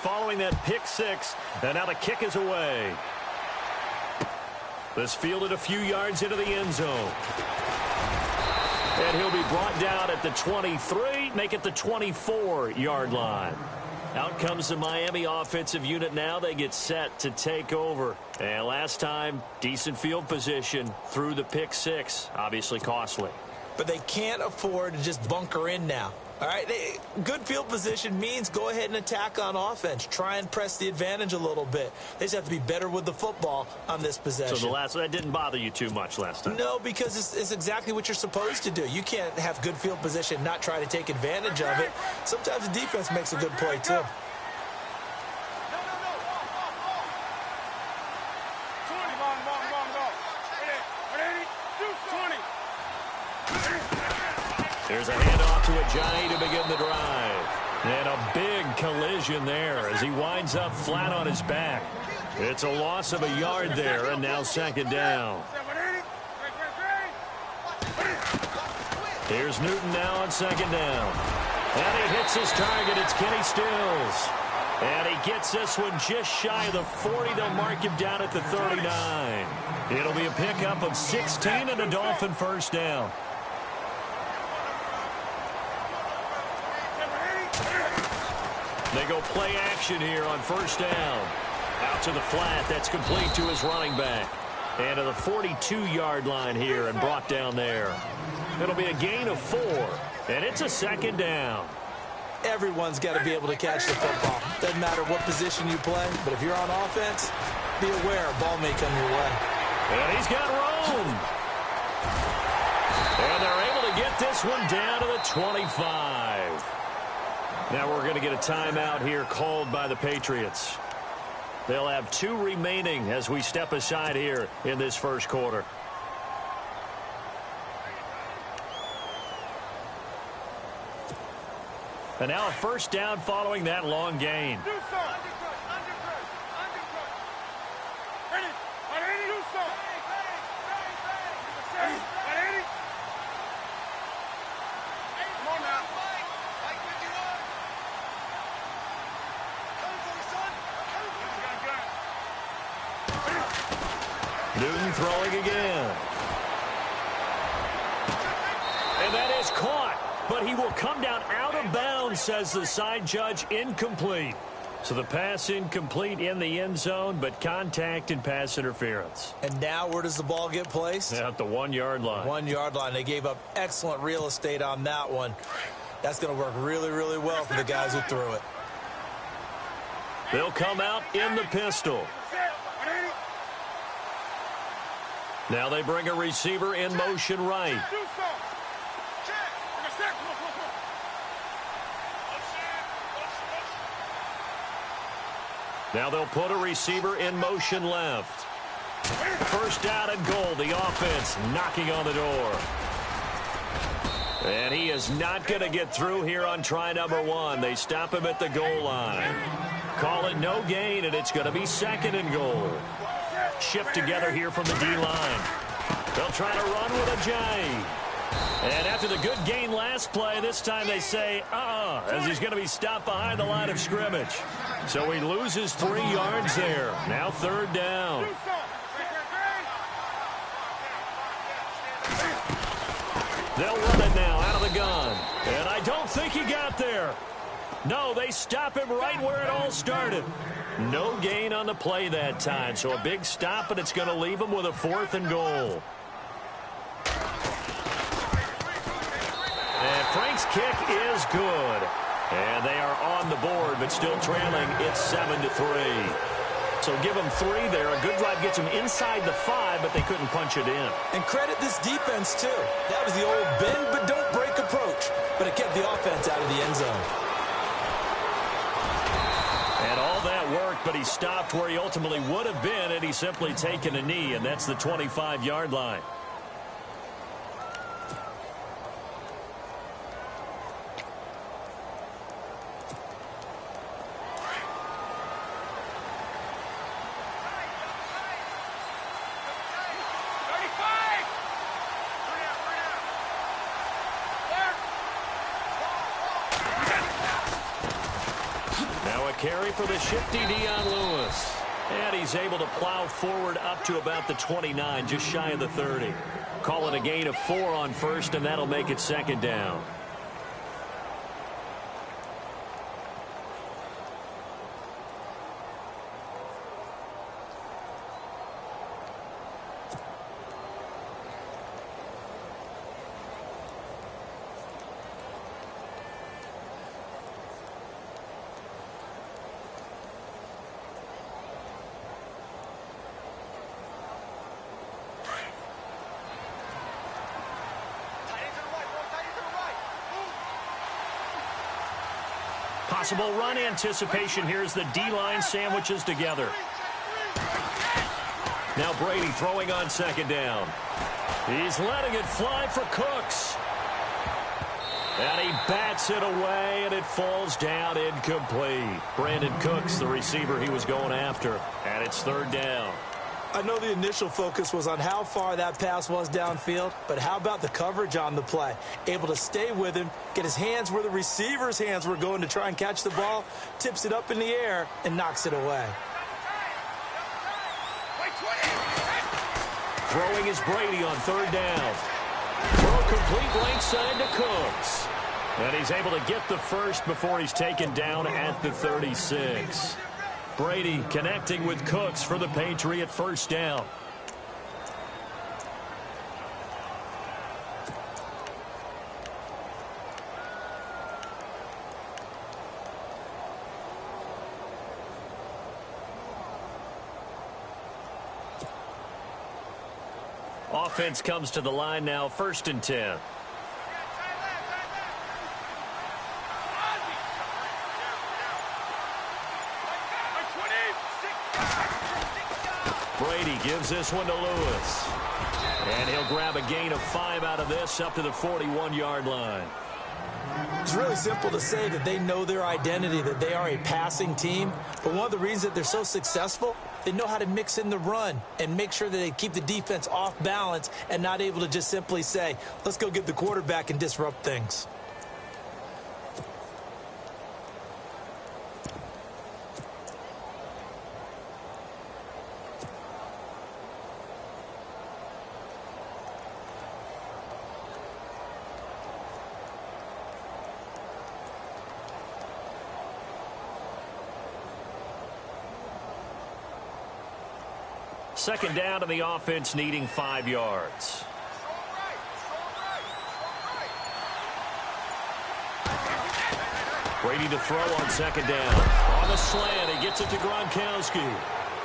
following that pick six. And now the kick is away. This fielded a few yards into the end zone. And he'll be brought down at the 23, make it the 24-yard line. Out comes the Miami offensive unit now. They get set to take over. And last time, decent field position through the pick six. Obviously costly. But they can't afford to just bunker in now. All right, good field position means go ahead and attack on offense. Try and press the advantage a little bit. They just have to be better with the football on this possession. So that didn't bother you too much last time? No, because it's exactly what you're supposed to do. You can't have good field position, not try to take advantage of it. Sometimes the defense makes a good play, too. There's a handoff to Ajayi to begin the drive. And a big collision there as he winds up flat on his back. It's a loss of a yard there, and now second down. Here's Newton now on second down. And he hits his target. It's Kenny Stills. And he gets this one just shy of the 40. They'll mark him down at the 39. It'll be a pickup of 16 and a Dolphin first down. They go play action here on first down. Out to the flat. That's complete to his running back. And to the 42-yard line here and brought down there. It'll be a gain of 4. And it's a second down. Everyone's got to be able to catch the football. Doesn't matter what position you play, but if you're on offense, be aware a ball may come your way. And he's got room. And they're able to get this one down to the 25. Now we're going to get a timeout here called by the Patriots. They'll have 2 remaining as we step aside here in this first quarter. And now a first down following that long gain. Newton throwing again. And that is caught. But he will come down out of bounds, says the side judge. Incomplete. So the pass incomplete in the end zone, but contact and pass interference. And now where does the ball get placed? At the 1-yard line. 1-yard line. They gave up excellent real estate on that one. That's going to work really, really well for the guys who threw it. They'll come out in the pistol. Now they bring a receiver in motion right. Now they'll put a receiver in motion left. First down and goal. The offense knocking on the door. And he is not going to get through here on try number 1. They stop him at the goal line. Call it no gain, and it's going to be second and goal. Shift together here from the D-line. They'll try to run with Ajayi. And after the good gain last play, this time they say, as he's going to be stopped behind the line of scrimmage. So he loses 3 yards there. Now third down. They'll run it now out of the gun. And I don't think he got there. No, they stop him right where it all started. No gain on the play that time. So a big stop, and it's going to leave him with a 4th and goal. And Frank's kick is good. And they are on the board, but still trailing. It's 7-3. So give them 3 there. A good drive gets them inside the 5, but they couldn't punch it in. And credit this defense, too. That was the old bend but don't break approach. But it kept the offense out of the end zone. And all that worked, but he stopped where he ultimately would have been, and he's simply taken a knee, and that's the 25-yard line. carry for the shifty Dion Lewis. And he's able to plow forward up to about the 29, just shy of the 30. Call it a gain of 4 on first, and that'll make it second down. Possible run anticipation here as the D-line sandwiches together. Now Brady throwing on second down. He's letting it fly for Cooks. And he bats it away, and it falls down incomplete. Brandon Cooks, the receiver he was going after. And it's third down. I know the initial focus was on how far that pass was downfield, but how about the coverage on the play? Able to stay with him, get his hands where the receiver's hands were going to try and catch the ball, tips it up in the air, and knocks it away. Throwing is Brady on third down. Throw complete right side to Cooks. And he's able to get the first before he's taken down at the 36. Brady connecting with Cooks for the Patriot first down. Offense comes to the line now, 1st and 10. Brady gives this one to Lewis. And he'll grab a gain of 5 out of this up to the 41-yard line. It's really simple to say that they know their identity, that they are a passing team. But one of the reasons that they're so successful, they know how to mix in the run and make sure that they keep the defense off balance and not able to just simply say, let's go get the quarterback and disrupt things. Second down to the offense, needing 5 yards. Brady to throw on second down. On the slant, he gets it to Gronkowski.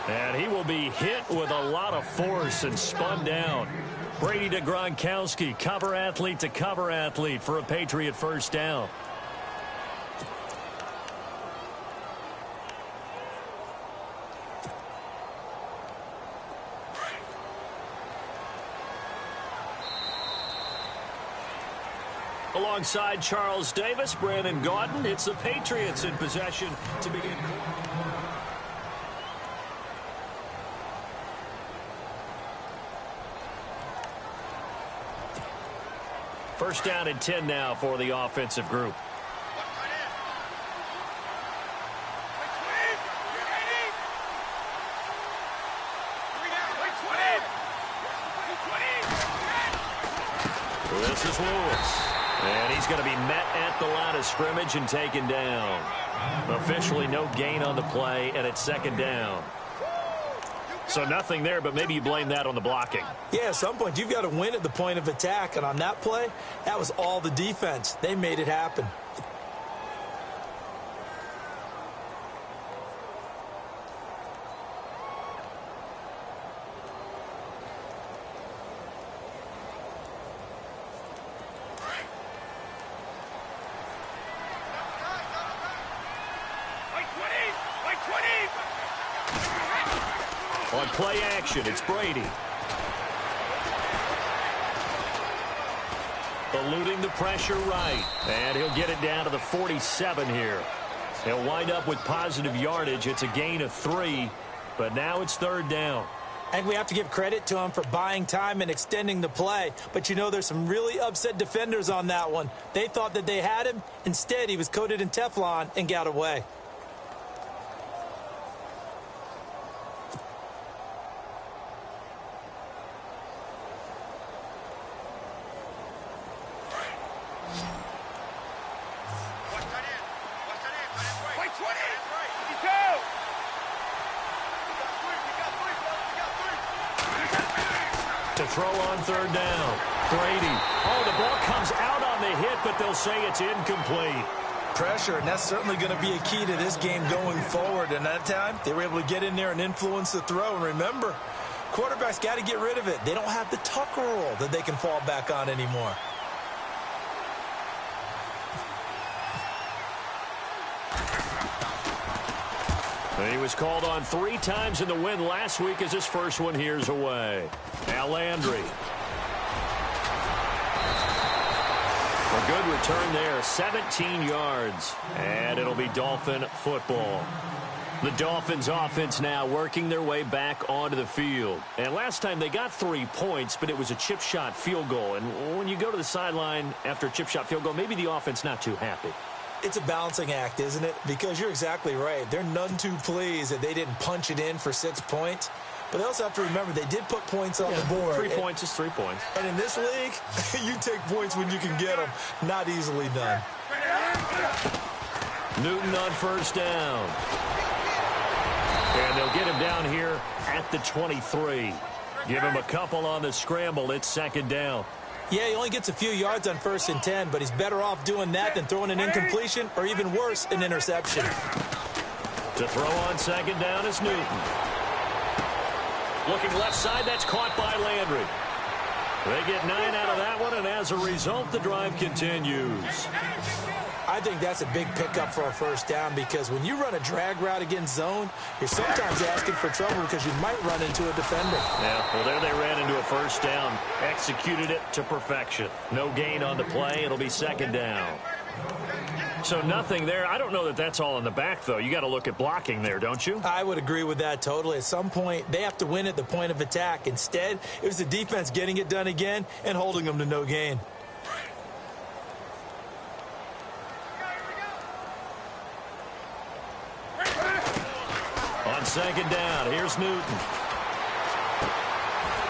And he will be hit with a lot of force and spun down. Brady to Gronkowski, cover athlete to cover athlete for a Patriot first down. Alongside Charles Davis, Brandon Gaudin, it's the Patriots in possession to begin. First down and 10 now for the offensive group. This is Lewis. And he's going to be met at the line of scrimmage and taken down. Officially no gain on the play, and it's second down. So nothing there, but maybe you blame that on the blocking. Yeah, at some point you've got to win at the point of attack, and on that play, that was all the defense. They made it happen. On play action, it's Brady. Eluding the pressure right. And he'll get it down to the 47 here. He'll wind up with positive yardage. It's a gain of 3, but now it's third down. And we have to give credit to him for buying time and extending the play. But, you know, there's some really upset defenders on that one. They thought that they had him. Instead, he was coated in Teflon and got away. throw on third down. Brady. Oh, the ball comes out on the hit, but they'll say it's incomplete. Pressure, and that's certainly going to be a key to this game going forward. And that time, they were able to get in there and influence the throw. And remember, quarterbacks got to get rid of it. They don't have the Tucker rule that they can fall back on anymore. He was called on 3 times in the win last week as his first one here's away. Now Landry. A good return there, 17 yards. And it'll be Dolphin football. The Dolphins offense now working their way back onto the field. And last time they got 3 points, but it was a chip shot field goal. And when you go to the sideline after a chip shot field goal, maybe the offense not too happy. It's a balancing act, isn't it? Because you're exactly right. They're none too pleased that they didn't punch it in for 6 points. But they also have to remember they did put points on the board. 3 points is 3 points. And in this league, you take points when you can get them. Not easily done. Newton on first down. And they'll get him down here at the 23. Give him a couple on the scramble. It's second down. Yeah, he only gets a few yards on 1st and 10, but he's better off doing that than throwing an incompletion or even worse, an interception. To throw on second down is Newton. Looking left side, that's caught by Landry. They get 9 out of that one, and as a result, the drive continues. I think that's a big pickup for a first down because when you run a drag route against zone, you're sometimes asking for trouble because you might run into a defender. Yeah, well, there they ran into a first down. Executed it to perfection. No gain on the play. It'll be second down. So nothing there. I don't know that that's all in the back, though. You got to look at blocking there, don't you? I would agree with that totally. At some point, they have to win at the point of attack. Instead, it was the defense getting it done again and holding them to no gain. On second down, here's Newton.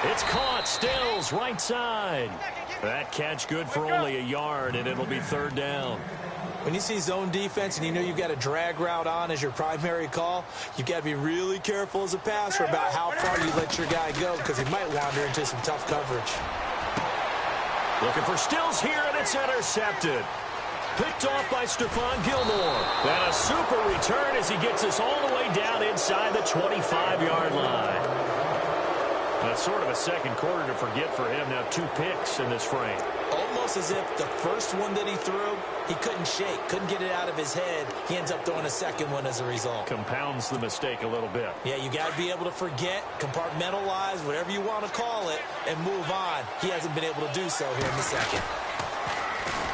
It's caught. Stills, right side. That catch good for only a yard, and it'll be third down. When you see zone defense and you know you've got a drag route on as your primary call, you've got to be really careful as a passer about how far you let your guy go because he might wander into some tough coverage. Looking for Stills here, and it's intercepted. Picked off by Stephon Gilmore. And a super return as he gets us all the way down inside the 25-yard line. That's sort of a second quarter to forget for him. Now 2 picks in this frame. Almost as if the first one that he threw, he couldn't shake, couldn't get it out of his head. He ends up throwing a second one as a result. Compounds the mistake a little bit. Yeah, you got to be able to forget, compartmentalize, whatever you want to call it, and move on. He hasn't been able to do so here in the second.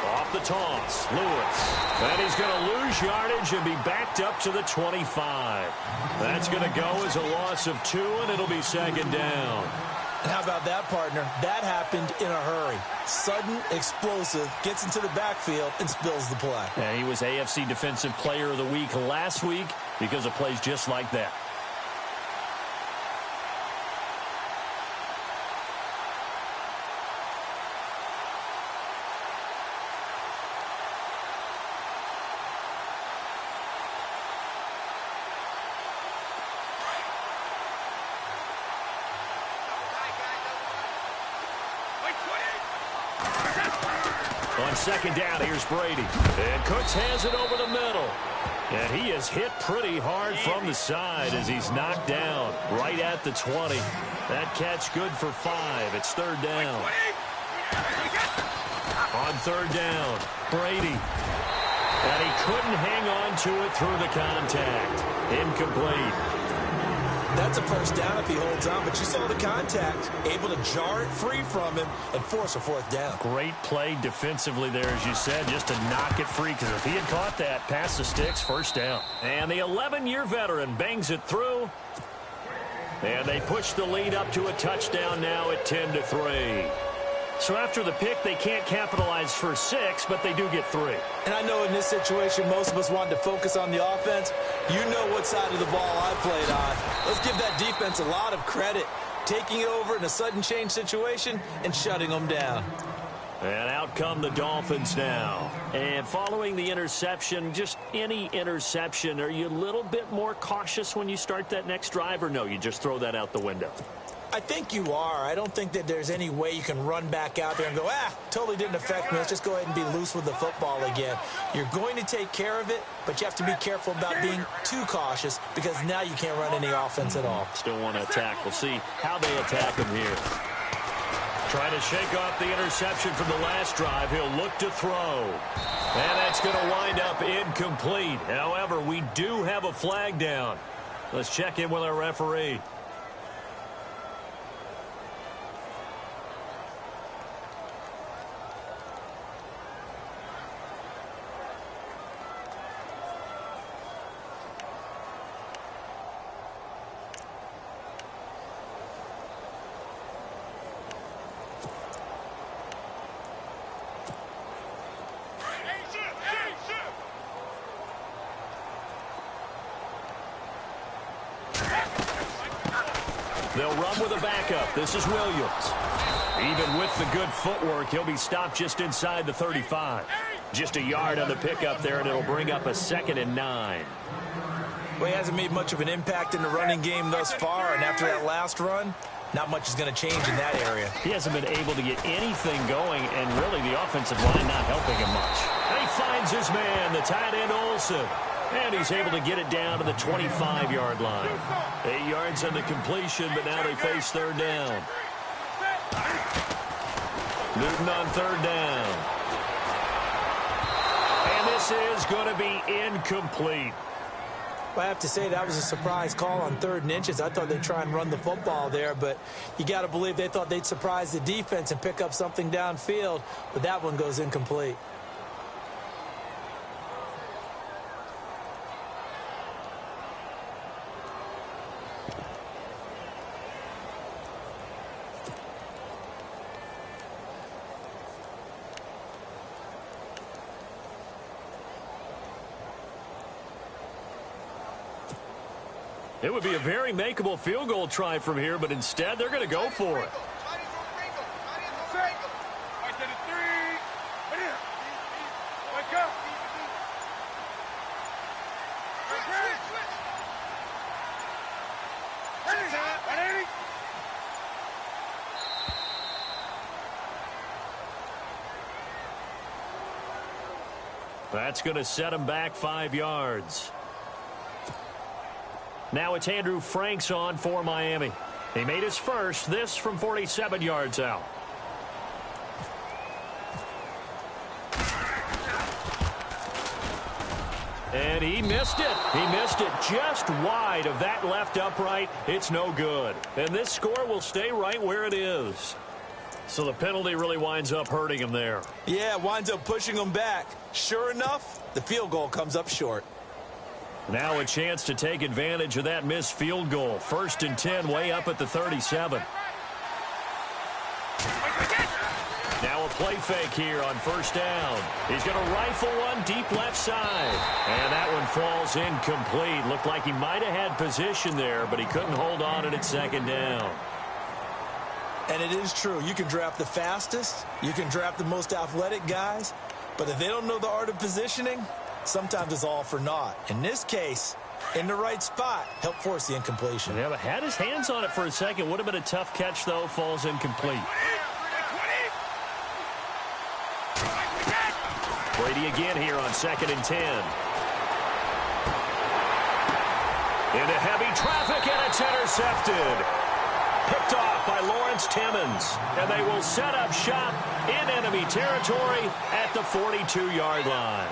Off the toss, Lewis. And he's going to lose yardage and be backed up to the 25. That's going to go as a loss of 2, and it'll be second down. And how about that, partner? That happened in a hurry. Sudden, explosive, gets into the backfield, and spills the play. Yeah, he was AFC Defensive Player of the Week last week because of plays just like that. On second down, here's Brady. And Cooks has it over the middle. And he is hit pretty hard from the side as he's knocked down right at the 20. That catch good for 5. It's third down. On third down, Brady. And he couldn't hang on to it through the contact. Incomplete. That's a first down if he holds on, but you saw the contact. Able to jar it free from him and force a fourth down. Great play defensively there, as you said, just to knock it free, because if he had caught that, past the sticks, first down. And the 11-year veteran bangs it through. And they push the lead up to a touchdown now at 10-3. So after the pick, they can't capitalize for 6, but they do get 3. And I know in this situation, most of us wanted to focus on the offense. You know what side of the ball I played on. Let's give that defense a lot of credit. Taking over in a sudden change situation and shutting them down. And out come the Dolphins now. And following the interception, just any interception, are you a little bit more cautious when you start that next drive, or no, you just throw that out the window? I think you are. I don't think that there's any way you can run back out there and go, totally didn't affect me. Let's just go ahead and be loose with the football again. You're going to take care of it, but you have to be careful about being too cautious because now you can't run any offense at all. Still want to attack. We'll see how they attack him here. Trying to shake off the interception from the last drive. He'll look to throw. And that's going to wind up incomplete. However, we do have a flag down. Let's check in with our referee. They'll run with a backup. This is Williams. Even with the good footwork, he'll be stopped just inside the 35. Just a yard on the pickup there, and it'll bring up a 2nd and 9. Well, he hasn't made much of an impact in the running game thus far, and after that last run, not much is going to change in that area. He hasn't been able to get anything going, and really the offensive line not helping him much. And he finds his man, the tight end Olsen. And he's able to get it down to the 25-yard line. 8 yards on the completion, but now they face 3rd down. Newton on 3rd down. And this is going to be incomplete. Well, I have to say that was a surprise call on 3rd and inches. I thought they'd try and run the football there, but you got to believe they thought they'd surprise the defense and pick up something downfield, but that one goes incomplete. It would be a very makeable field goal try from here, but instead they're going to go for it. That's going to set him back 5 yards. Now it's Andrew Franks on for Miami. He made his first, this from 47 yards out. And he missed it. He missed it just wide of that left upright. It's no good. And this score will stay right where it is. So the penalty really winds up hurting him there. Yeah, winds up pushing him back. Sure enough, the field goal comes up short. Now a chance to take advantage of that missed field goal. 1st and 10 way up at the 37. Now a play fake here on 1st down. He's going to rifle one deep left side. And that one falls incomplete. Looked like he might have had position there, but he couldn't hold on it at 2nd down. And it is true. You can draft the fastest. You can draft the most athletic guys. But if they don't know the art of positioning, sometimes it's all for naught. In this case, in the right spot, helped force the incompletion. Yeah, but had his hands on it for a second. Would have been a tough catch, though. Falls incomplete. Brady again here on 2nd and 10. Into heavy traffic, and it's intercepted. Picked off by Lawrence Timmons. And they will set up shop in enemy territory at the 42-yard line.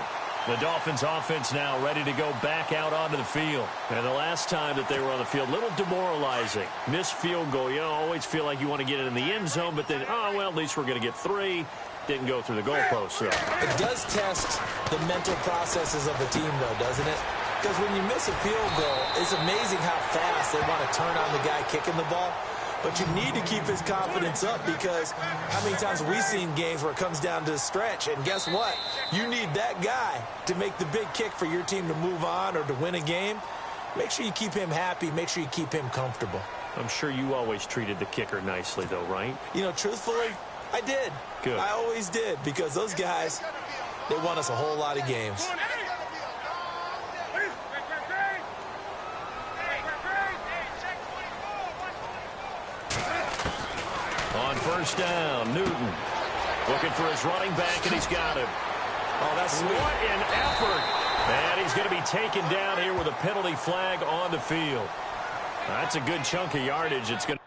The Dolphins offense now ready to go back out onto the field. And the last time that they were on the field, a little demoralizing. Missed field goal. You always feel like you want to get it in the end zone, but then, oh, well, at least we're going to get 3. Didn't go through the goalpost. So it does test the mental processes of the team, though, doesn't it? Because when you miss a field goal, it's amazing how fast they want to turn on the guy kicking the ball. But you need to keep his confidence up because how many times have we seen games where it comes down to a stretch? And guess what? You need that guy to make the big kick for your team to move on or to win a game. Make sure you keep him happy. Make sure you keep him comfortable. I'm sure you always treated the kicker nicely, though, right? You know, truthfully, I did. Good. I always did because those guys, they won us a whole lot of games. first down. Newton looking for his running back, and he's got him. Oh, that's sweet. What an effort. And he's going to be taken down here with a penalty flag on the field. That's a good chunk of yardage. It's going to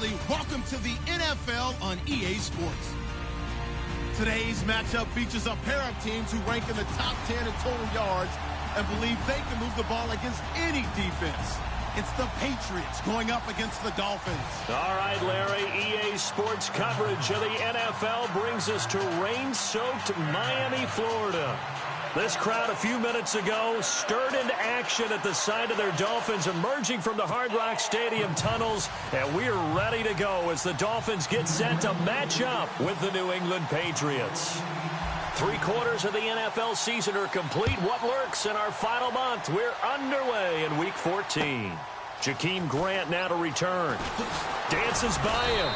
Bradley. Welcome to the NFL on EA Sports. Today's matchup features a pair of teams who rank in the top 10 in total yards and believe they can move the ball against any defense. It's the Patriots going up against the Dolphins. All right, Larry, EA Sports coverage of the NFL brings us to rain-soaked Miami, Florida. This crowd a few minutes ago stirred into action at the sight of their Dolphins emerging from the Hard Rock Stadium tunnels, and we're ready to go as the Dolphins get set to match up with the New England Patriots. 3/4 of the NFL season are complete. What lurks in our final month? We're underway in Week 14. Jakeem Grant now to return. Dances by him.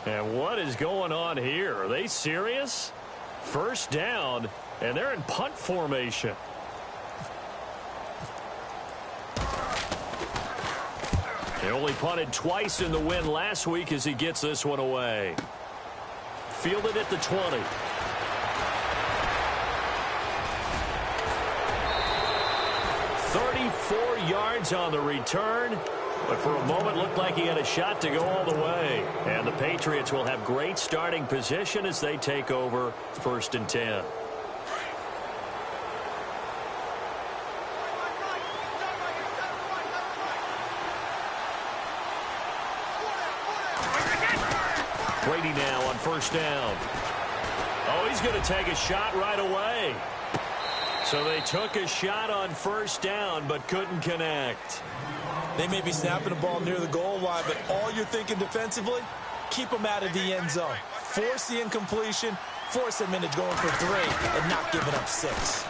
And what is going on here? Are they serious? First down, and they're in punt formation. He only punted twice in the win last week as he gets this one away. Fielded at the 20. "34 yards on the return. But for a moment, looked like he had a shot to go all the way. And the Patriots will have great starting position as they take over 1st and 10. Brady now on 1st down. Oh, he's going to take a shot right away. So they took a shot on 1st down, but couldn't connect. They may be snapping the ball near the goal line, but all you're thinking defensively, keep them out of the end zone. Force the incompletion, force them into going for 3, and not giving up 6.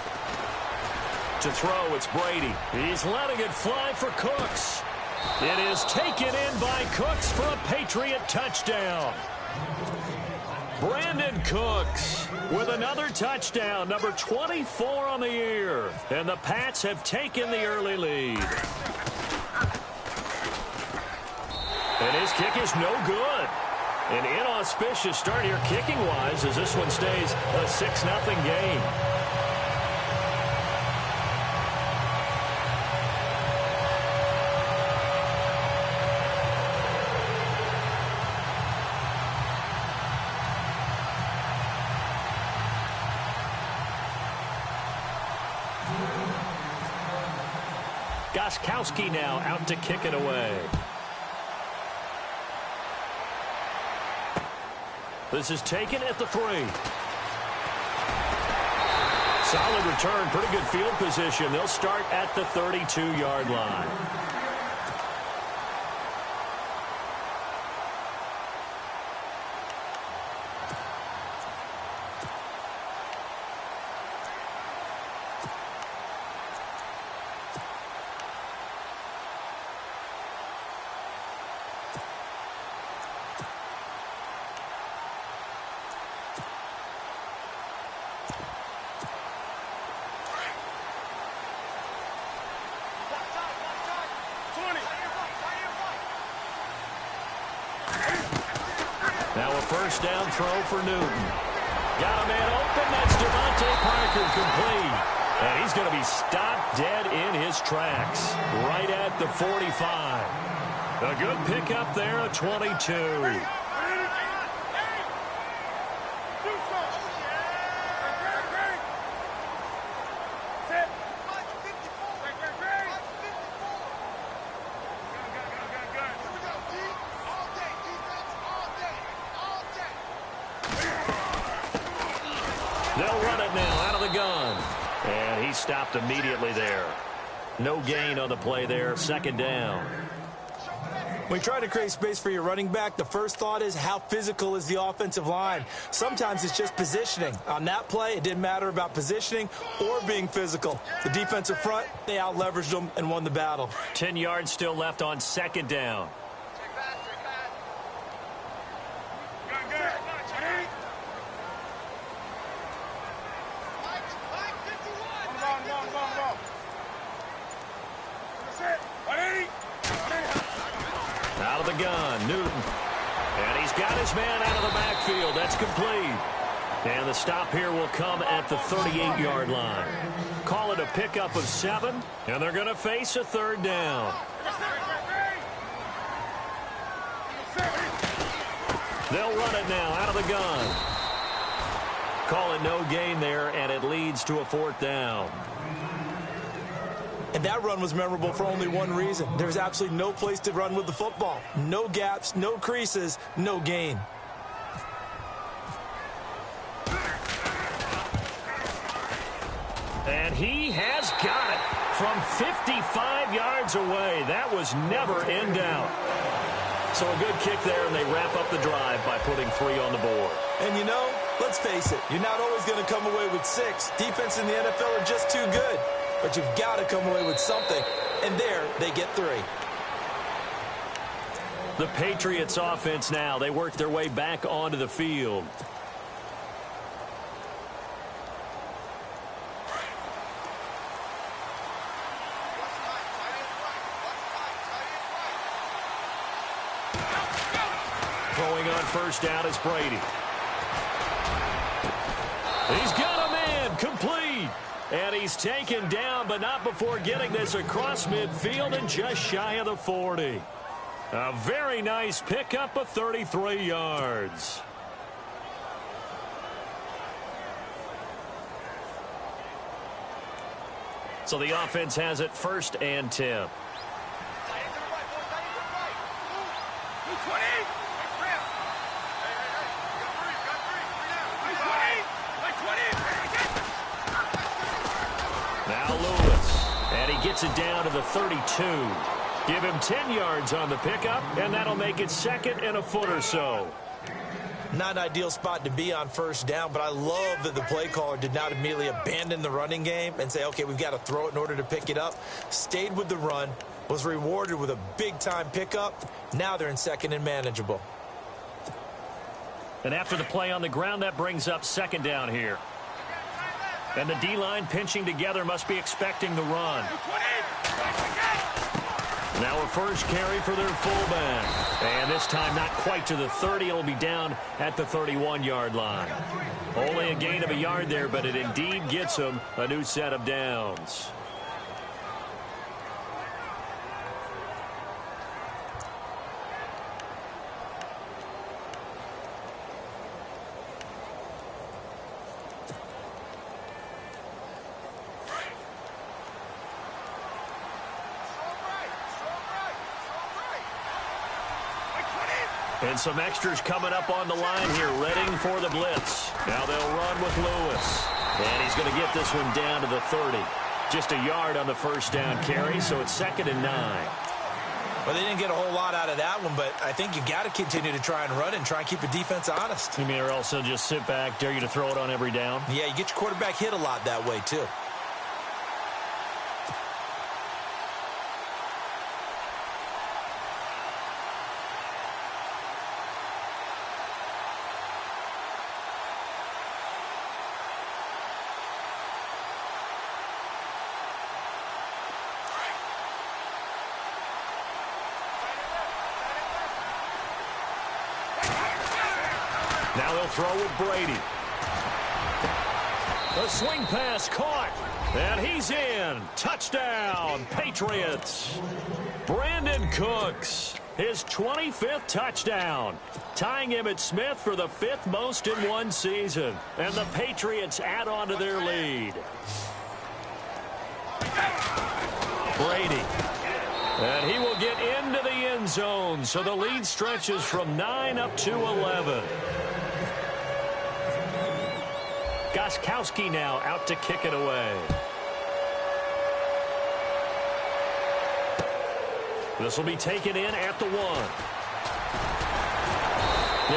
To throw, it's Brady. He's letting it fly for Cooks. It is taken in by Cooks for a Patriot touchdown. Brandon Cooks with another touchdown, number 24 on the year. And the Pats have taken the early lead. And his kick is no good. An inauspicious start here kicking-wise as this one stays a 6-0 game. Gostkowski now out to kick it away. This is taken at the 3. Solid return, pretty good field position. They'll start at the 32-yard line. Now a 1st down throw for Newton. Got a man open. That's Devontae Parker complete. And he's going to be stopped dead in his tracks. Right at the 45. A good pickup there, a 22. They'll run it now out of the gun. And he stopped immediately there. No gain on the play there. 2nd down. When you try to create space for your running back, the first thought is how physical is the offensive line. Sometimes it's just positioning. On that play, it didn't matter about positioning or being physical. The defensive front, they out-leveraged them and won the battle. 10 yards still left on 2nd down. the gun. Newton. And he's got his man out of the backfield. That's complete. And the stop here will come at the 38-yard line. Call it a pickup of 7, and they're going to face a third down. They'll run it now out of the gun. Call it no gain there, and it leads to a fourth down. And that run was memorable for only one reason. There's absolutely no place to run with the football. No gaps, no creases, no gain. And he has got it from 55 yards away. That was never in doubt. So a good kick there, and they wrap up the drive by putting 3 on the board. And you know, let's face it, you're not always going to come away with 6. Defense in the NFL are just too good. But you've got to come away with something. And there, they get 3. The Patriots offense now. They work their way back onto the field. Throwing on first down is Brady. He's got a man complete. And he's taken down, but not before getting this across midfield and just shy of the 40. A very nice pickup of 33 yards. So the offense has it 1st and 10. Now Lewis, and he gets it down to the 32. Give him 10 yards on the pickup, and that'll make it 2nd and a foot or so. Not an ideal spot to be on first down, but I love that the play caller did not immediately abandon the running game and say, okay, we've got to throw it in order to pick it up. Stayed with the run, was rewarded with a big-time pickup. Now they're in 2nd and manageable. And after the play on the ground, that brings up 2nd down here. And the D-line pinching together must be expecting the run. Now a first carry for their fullback. And this time not quite to the 30. It'll be down at the 31-yard line. Only a gain of a yard there, but it indeed gets them a new set of downs. And some extras coming up on the line here, readying for the blitz. Now they'll run with Lewis. And he's going to get this one down to the 30. Just a yard on the first down carry, so it's 2nd and 9. Well, they didn't get a whole lot out of that one, but I think you got to continue to try and run and try and keep the defense honest. You mean or else they'll just sit back, dare you to throw it on every down? Yeah, you get your quarterback hit a lot that way, too. Now they'll throw with Brady. The swing pass caught. And he's in. Touchdown, Patriots. Brandon Cooks, his 25th touchdown, tying Emmitt Smith for the 5th most in one season. And the Patriots add on to their lead. Brady. And he will get into the end zone, so the lead stretches from 9 up to 11. Gostkowski now out to kick it away. This will be taken in at the 1.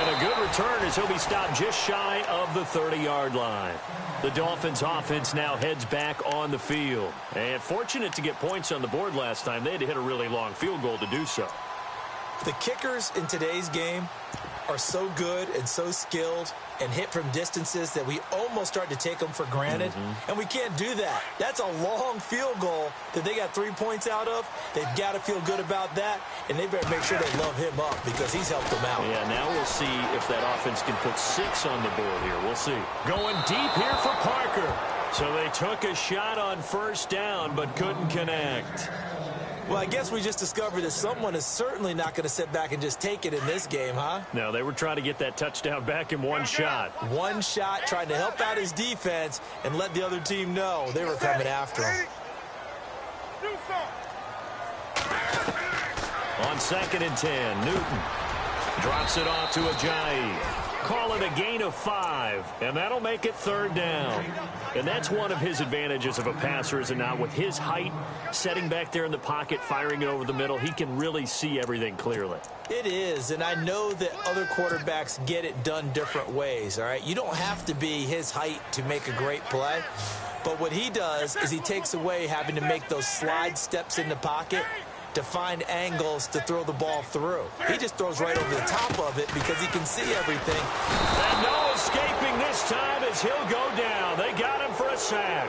And a good return as he'll be stopped just shy of the 30-yard line. The Dolphins offense now heads back on the field. And fortunate to get points on the board last time. They had to hit a really long field goal to do so. The kickers in today's game are so good and so skilled and hit from distances that we almost start to take them for granted, and we can't do that. That's a long field goal that they got 3 points out of. They've got to feel good about that, and they better make sure they love him up because he's helped them out. Yeah, now we'll see if that offense can put 6 on the board here. We'll see. Going deep here for Parker. So they took a shot on first down but couldn't connect. Well, I guess we just discovered that someone is certainly not going to sit back and just take it in this game, huh? No, they were trying to get that touchdown back in one shot. One shot, trying to help out his defense and let the other team know they were coming after him. On 2nd and 10, Newton drops it off to Ajayi. Call it a gain of 5, and that'll make it 3rd down. And that's one of his advantages of a passer, is it not? With his height, setting back there in the pocket, firing it over the middle, he can really see everything clearly. It is, and I know that other quarterbacks get it done different ways, all right? You don't have to be his height to make a great play, but what he does is he takes away having to make those slide steps in the pocket to find angles to throw the ball through. He just throws right over the top of it because he can see everything. And no escaping this time as he'll go down. They got him for a sack.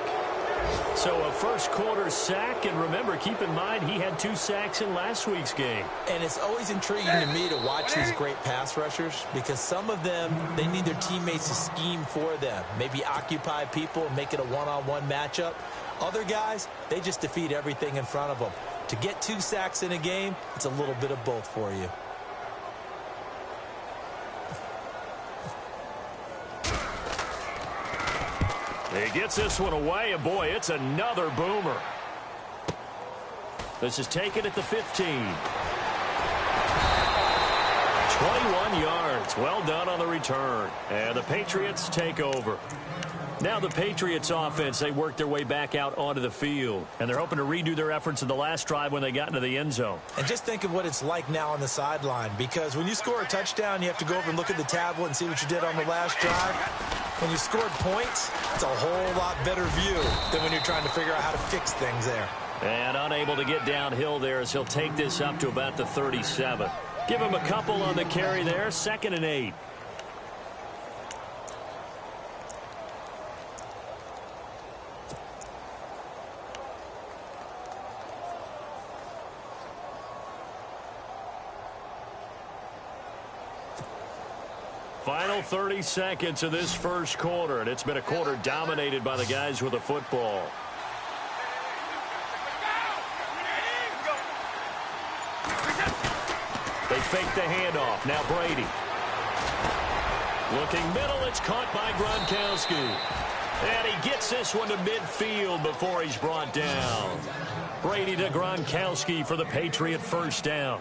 So a first quarter sack, and remember, keep in mind, he had 2 sacks in last week's game. And it's always intriguing to me to watch these great pass rushers because some of them, they need their teammates to scheme for them, maybe occupy people and make it a one-on-one matchup. Other guys, they just defeat everything in front of them. To get 2 sacks in a game, it's a little bit of both for you. He gets this one away, and boy, it's another boomer. This is taken at the 15. 21 yards. Well done on the return. And the Patriots take over. Now the Patriots offense, they work their way back out onto the field. And they're hoping to redo their efforts in the last drive when they got into the end zone. And just think of what it's like now on the sideline. Because when you score a touchdown, you have to go over and look at the tablet and see what you did on the last drive. When you scored points, it's a whole lot better view than when you're trying to figure out how to fix things there. And unable to get downhill there as he'll take this up to about the 37. Give him a couple on the carry there. 2nd and 8. Final 30 seconds of this first quarter, and it's been a quarter dominated by the guys with the football. They fake the handoff. Now Brady. Looking middle, it's caught by Gronkowski. And he gets this one to midfield before he's brought down. Brady to Gronkowski for the Patriot first down.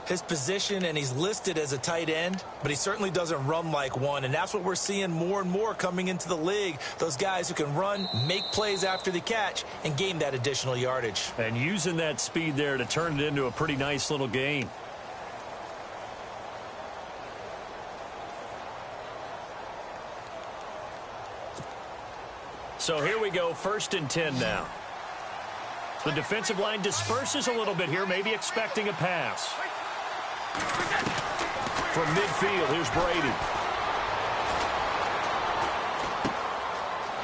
His position, and he's listed as a tight end, but he certainly doesn't run like one, and that's what we're seeing more and more coming into the league. Those guys who can run, make plays after the catch, and gain that additional yardage. And using that speed there to turn it into a pretty nice little game. So here we go, 1st and 10 now. The defensive line disperses a little bit here, maybe expecting a pass. From midfield, here's Brady.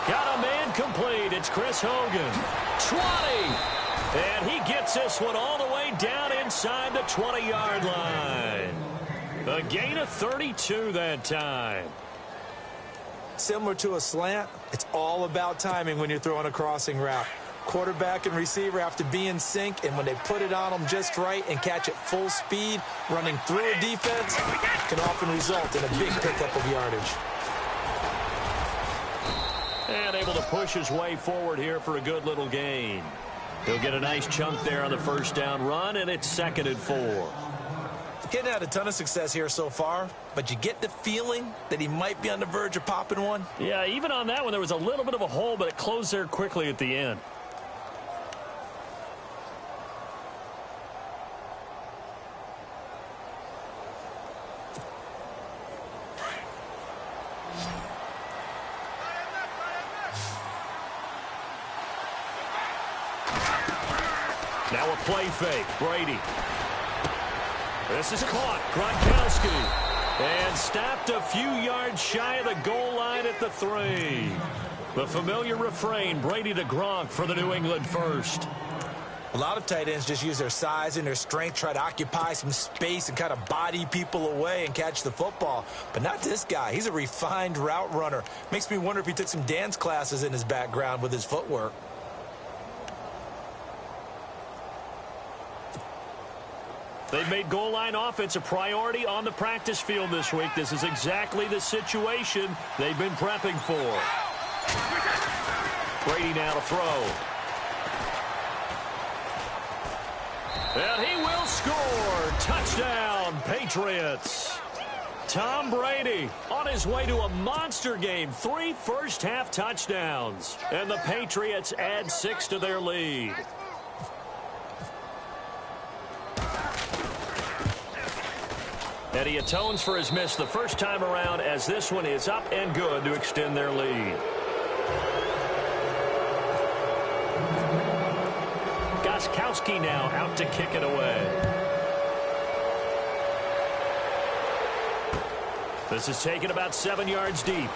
Got a man complete. It's Chris Hogan. 20. And he gets this one all the way down inside the 20-yard line. A gain of 32 that time. Similar to a slant, it's all about timing when you're throwing a crossing route. Quarterback and receiver have to be in sync, and when they put it on them just right and catch it full speed, running through a defense can often result in a big pickup of yardage. And able to push his way forward here for a good little gain. He'll get a nice chunk there on the first down run, and it's 2nd and 4. Getting had a ton of success here so far, but you get the feeling that he might be on the verge of popping one. Yeah, even on that one, there was a little bit of a hole, but it closed there quickly at the end. Now a play fake. Brady. This is caught. Gronkowski. And stopped a few yards shy of the goal line at the 3. The familiar refrain, Brady to Gronk for the New England first. A lot of tight ends just use their size and their strength, try to occupy some space and kind of body people away and catch the football. But not this guy. He's a refined route runner. Makes me wonder if he took some dance classes in his background with his footwork. They've made goal line offense a priority on the practice field this week. This is exactly the situation they've been prepping for. Brady now to throw. And he will score. Touchdown, Patriots. Tom Brady on his way to a monster game. 3 first-half touchdowns. And the Patriots add 6 to their lead. And he atones for his miss the first time around as this one is up and good to extend their lead. Gostkowski now out to kick it away. This is taken about 7 yards deep.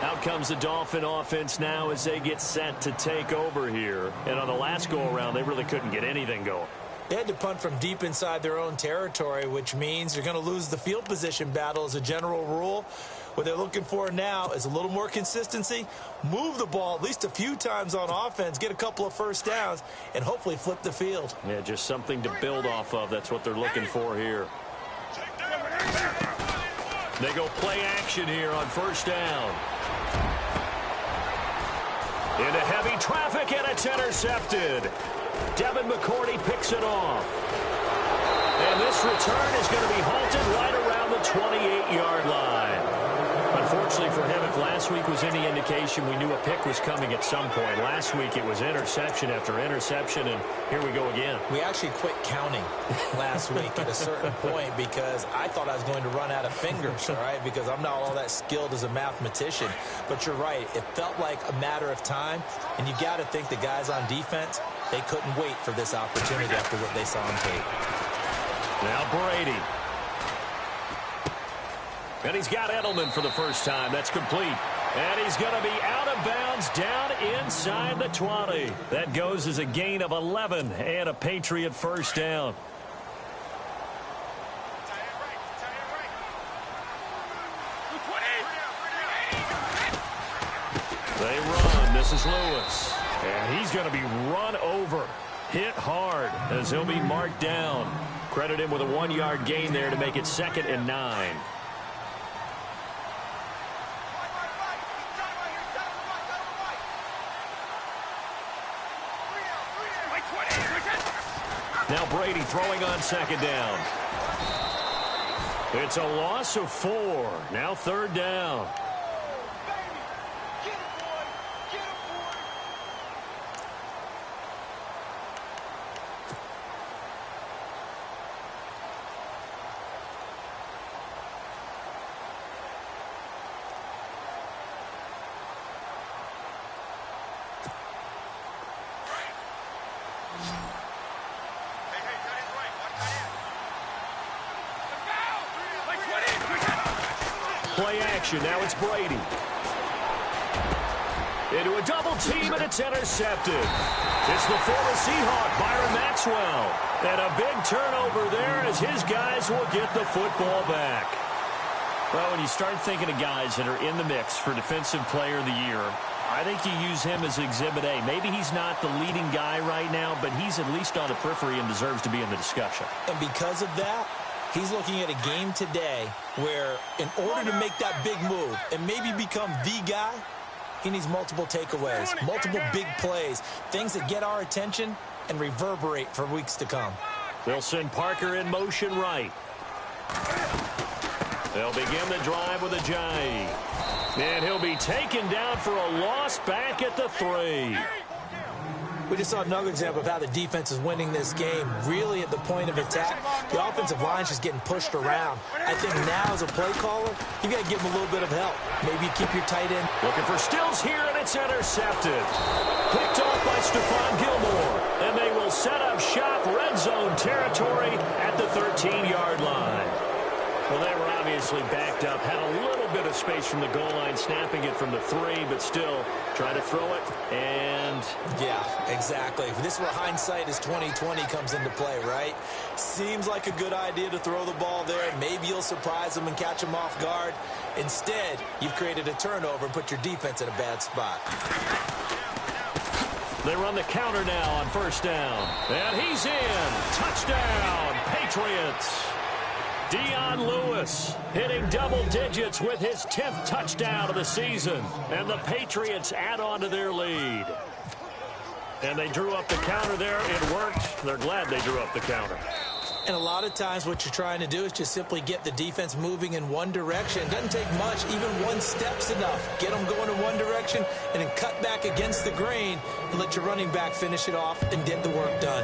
Out comes the Dolphin offense now as they get set to take over here. And on the last go-around, they really couldn't get anything going. They had to punt from deep inside their own territory, which means they're going to lose the field position battle as a general rule. What they're looking for now is a little more consistency, move the ball at least a few times on offense, get a couple of first downs, and hopefully flip the field. Yeah, just something to build off of. That's what they're looking for here. They go play action here on first down. Into heavy traffic, and it's intercepted. Devin McCourty picks it off. And this return is going to be halted right around the 28-yard line. Unfortunately for him, if last week was any indication, we knew a pick was coming at some point. Last week it was interception after interception, and here we go again. We actually quit counting last week at a certain point because I thought I was going to run out of fingers, all right, because I'm not all that skilled as a mathematician. But you're right. It felt like a matter of time, and you got to think the guys on defense, they couldn't wait for this opportunity after what they saw on tape. Now Brady. And he's got Edelman for the first time. That's complete. And he's going to be out of bounds down inside the 20. That goes as a gain of 11 and a Patriot first down. They run. This is Lewis. And he's going to be run over. Hit hard as he'll be marked down. Credit him with a 1-yard gain there to make it 2nd and 9. Now Brady throwing on 2nd down. It's a loss of 4. Now 3rd down. Play action. Now it's Brady. Into a double team, and it's intercepted. It's the former Seahawk, Byron Maxwell. And a big turnover there as his guys will get the football back. Well, when you start thinking of guys that are in the mix for Defensive Player of the Year, I think you use him as Exhibit A. Maybe he's not the leading guy right now, but he's at least on the periphery and deserves to be in the discussion. And because of that, he's looking at a game today where in order to make that big move and maybe become the guy, he needs multiple takeaways, multiple big plays, things that get our attention and reverberate for weeks to come. They'll send Parker in motion right. They'll begin the drive with Ajayi. And he'll be taken down for a loss back at the 3. We just saw another example of how the defense is winning this game. Really at the point of attack, the offensive line's just getting pushed around. I think now as a play caller, you got to give them a little bit of help. Maybe keep your tight end. Looking for Stills here, and it's intercepted. Picked off by Stephon Gilmore. And they will will set up shop, red zone territory at the 13-yard line. Well, they were obviously backed up, had a little bit of space from the goal line, snapping it from the 3, but still trying to throw it, and... Yeah, exactly. This is where hindsight is 20/20 comes into play, right? Seems like a good idea to throw the ball there. Maybe you'll surprise them and catch them off guard. Instead, you've created a turnover and put your defense in a bad spot. They run the counter now on first down. And he's in. Touchdown, Patriots. Dion Lewis hitting double digits with his 10th touchdown of the season. And the Patriots add on to their lead. And they drew up the counter there. It worked. They're glad they drew up the counter. And a lot of times what you're trying to do is just simply get the defense moving in one direction. It doesn't take much. Even one step's enough. Get them going in one direction and then cut back against the grain and let your running back finish it off and get the work done.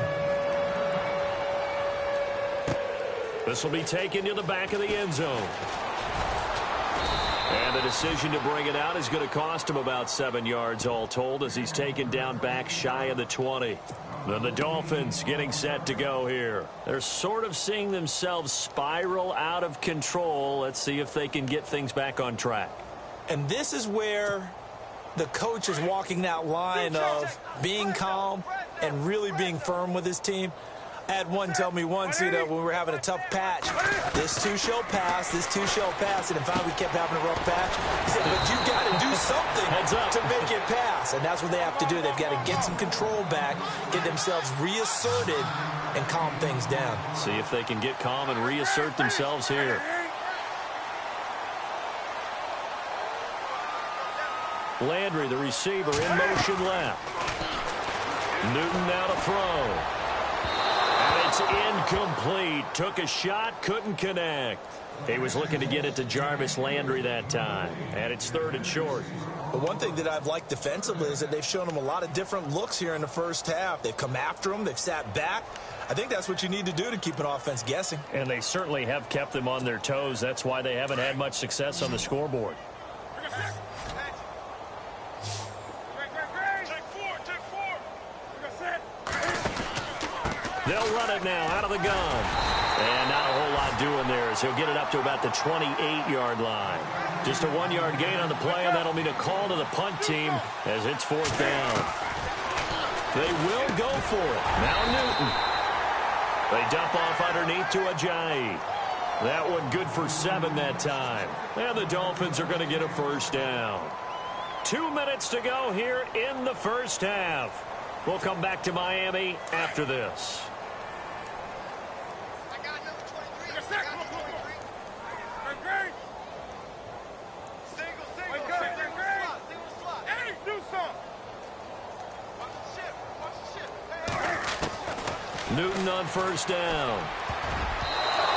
This will be taken to the back of the end zone. And the decision to bring it out is going to cost him about 7 yards all told as he's taken down back shy of the 20. Then the Dolphins getting set to go here. They're sort of seeing themselves spiral out of control. Let's see if they can get things back on track. And this is where the coach is walking that line of being calm and really being firm with his team. I had one tell me once, when we were having a tough patch, this too shall pass, this too shall pass, and in fact we kept having a rough patch. He said, but you've got to do something to make it pass, and that's what they have to do. They've got to get some control back, get themselves reasserted, and calm things down. See if they can get calm and reassert themselves here. Landry, the receiver, in motion left. Newton now to throw. It's incomplete. Took a shot, couldn't connect. He was looking to get it to Jarvis Landry that time. And it's 3rd and short. But one thing that I've liked defensively is that they've shown him a lot of different looks here in the first half. They've come after him. They've sat back. I think that's what you need to do to keep an offense guessing. And they certainly have kept them on their toes. That's why they haven't had much success on the scoreboard. They'll run it now out of the gun. And not a whole lot doing there as he'll get it up to about the 28-yard line. Just a 1-yard gain on the play, and that'll mean a call to the punt team as it's 4th down. They will go for it. Now Newton. They dump off underneath to Ajayi. That one good for 7 that time. And the Dolphins are going to get a first down. 2 minutes to go here in the first half. We'll come back to Miami after this. Newton on first down.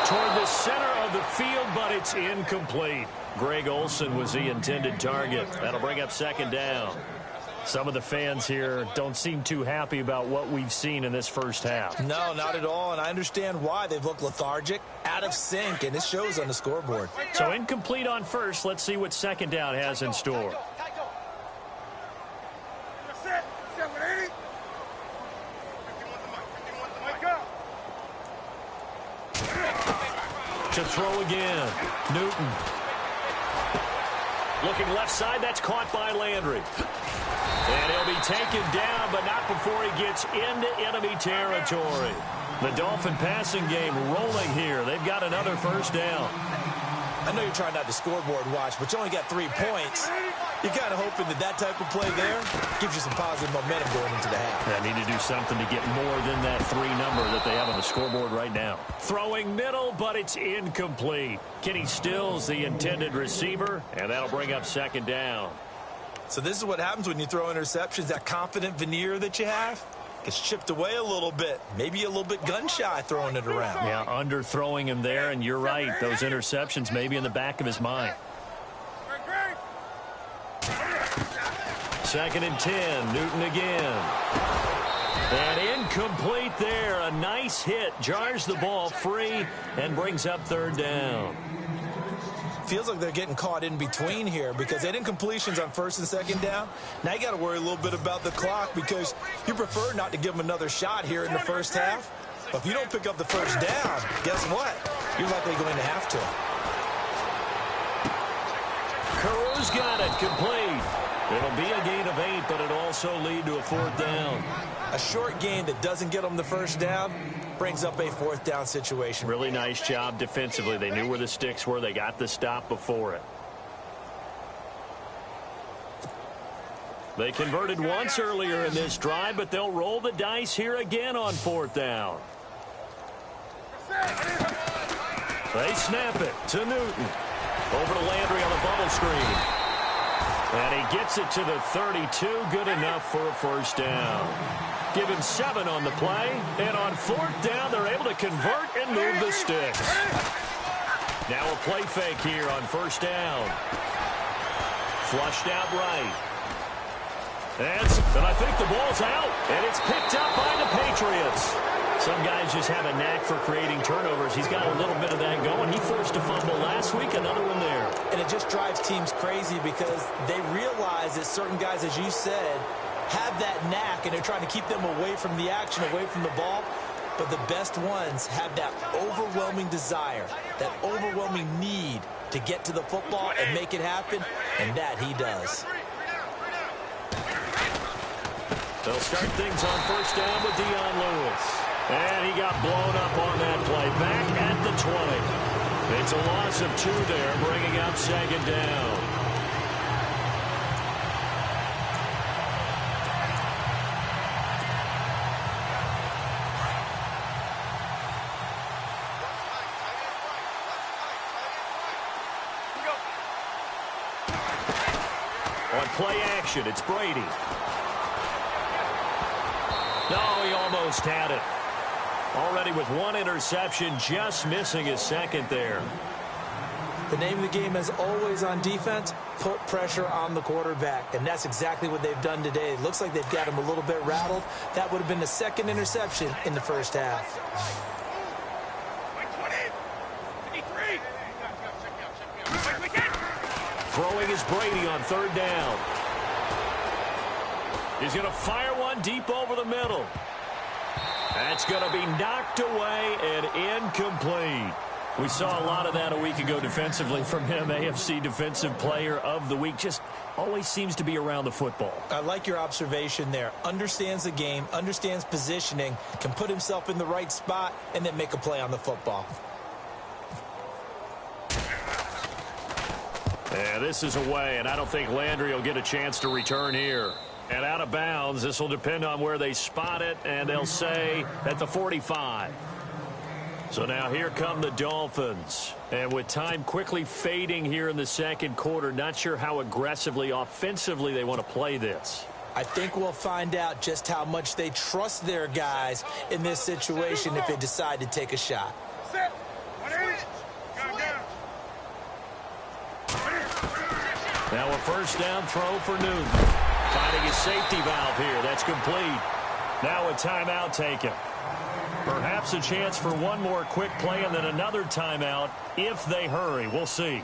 Toward the center of the field, but it's incomplete. Greg Olsen was the intended target. That'll bring up 2nd down. Some of the fans here don't seem too happy about what we've seen in this first half. No, not at all, and I understand why. They've looked lethargic, out of sync, and it shows on the scoreboard. So incomplete on first. Let's see what 2nd down has in store. To throw again. Newton. Looking left side, that's caught by Landry. And he'll be taken down, but not before he gets into enemy territory. The Dolphin passing game rolling here. They've got another first down. I know you're trying not to scoreboard watch, but you only got 3 points. You're kind of hoping that that type of play there gives you some positive momentum going into the half. They need to do something to get more than that 3 number that they have on the scoreboard right now. Throwing middle, but it's incomplete. Kenny Stills, the intended receiver, and that'll bring up 2nd down. So this is what happens when you throw interceptions. That confident veneer that you have gets chipped away a little bit. Maybe a little bit gun-shy throwing it around. Yeah, underthrowing him there, and you're right. Those interceptions may be in the back of his mind. 2nd and 10. Newton again. And incomplete there. A nice hit. Jars the ball free and brings up 3rd down. Feels like they're getting caught in between here because they didn't completions on first and second down. Now you got to worry a little bit about the clock because you prefer not to give them another shot here in the first half. But if you don't pick up the first down, guess what? You're likely going to have to. Caru's got it complete. It'll be a gain of 8, but it'll also lead to a 4th down. A short gain that doesn't get them the first down brings up a 4th down situation. Really nice job defensively. They knew where the sticks were. They got the stop before it. They converted once earlier in this drive, but they'll roll the dice here again on 4th down. They snap it to Newton. Over to Landry on the bubble screen. And he gets it to the 32. Good enough for a 1st down. Give him 7 on the play. And on 4th down, they're able to convert and move the sticks. Now a play fake here on 1st down. Flushed out right. And I think the ball's out. And it's picked up by the Patriots. Some guys just have a knack for creating turnovers. He's got a little bit of that going. He forced a fumble last week, another one there. And it just drives teams crazy because they realize that certain guys, as you said, have that knack, and they're trying to keep them away from the action, away from the ball. But the best ones have that overwhelming desire, that overwhelming need to get to the football and make it happen, and that he does. They'll start things on 1st down with Dion Lewis. And he got blown up on that play. Back at the 20. It's a loss of 2 there, bringing up 2nd down. On play action, it's Brady. No, he almost had it. Already with 1 interception, just missing his 2nd there. The name of the game is always on defense, put pressure on the quarterback. And that's exactly what they've done today. It looks like they've got him a little bit rattled. That would have been the 2nd interception in the first half. Throwing is Brady on 3rd down. He's going to fire one deep over the middle. That's going to be knocked away and incomplete. We saw a lot of that a week ago defensively from him. AFC Defensive Player of the Week. Just always seems to be around the football. I like your observation there. Understands the game, understands positioning, can put himself in the right spot, and then make a play on the football. Yeah, this is away, and I don't think Landry will get a chance to return here. And out of bounds, this will depend on where they spot it, and they'll say at the 45. So now here come the Dolphins. And with time quickly fading here in the 2nd quarter, not sure how aggressively, offensively they want to play this. I think we'll find out just how much they trust their guys in this situation if they decide to take a shot. Now a 1st down throw for Newton. Finding his safety valve here. That's complete. Now a timeout taken. Perhaps a chance for one more quick play and then another timeout if they hurry. We'll see.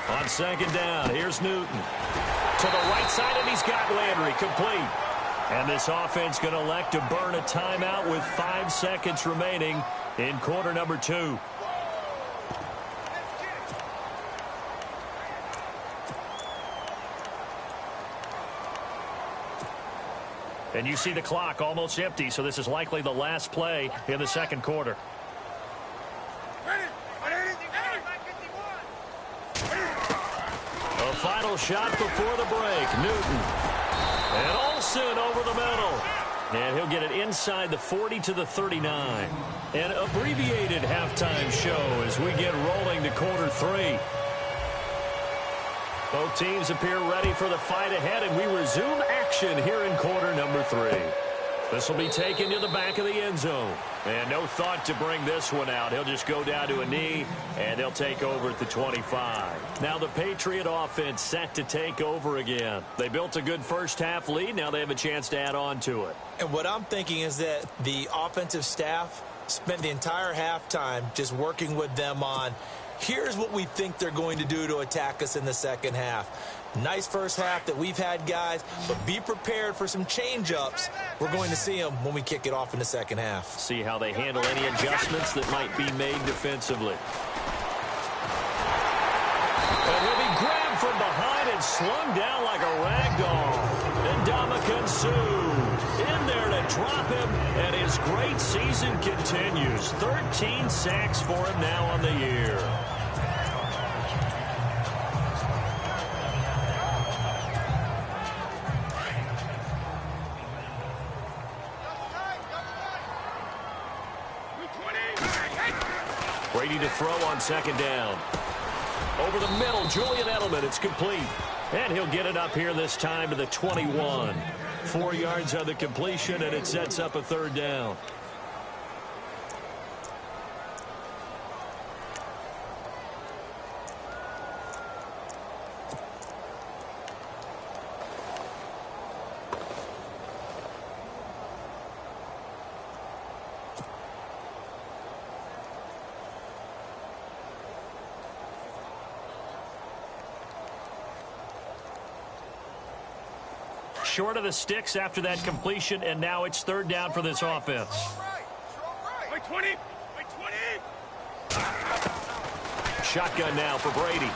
On 2nd down, here's Newton. To the right side, and he's got Landry complete. And this offense going to elect to burn a timeout with 5 seconds remaining in quarter number 2. And you see the clock almost empty, so this is likely the last play in the 2nd quarter. A final shot before the break. Newton. And Olsen over the middle. And he'll get it inside the 40 to the 39. An abbreviated halftime show as we get rolling to quarter 3. Both teams appear ready for the fight ahead, and we resume action here in quarter number 3. This will be taken to the back of the end zone. And no thought to bring this one out. He'll just go down to a knee, and they'll take over at the 25. Now the Patriot offense set to take over again. They built a good first-half lead. Now they have a chance to add on to it. And what I'm thinking is that the offensive staff spent the entire halftime just working with them on, here's what we think they're going to do to attack us in the second half. Nice first half that we've had, guys, but be prepared for some change-ups. We're going to see them when we kick it off in the second half. See how they handle any adjustments that might be made defensively. And he'll be grabbed from behind and slung down like a rag doll. And Ndamukong Suh in there to drop him, and his great season continues. 13 sacks for him now on the year. Brady to throw on second down. Over the middle, Julian Edelman. It's complete. And he'll get it up here this time to the 21. 4 yards on the completion, and it sets up a third down. Short of the sticks after that completion, and now it's third down for this offense. Wait, 20. Shotgun now for Brady.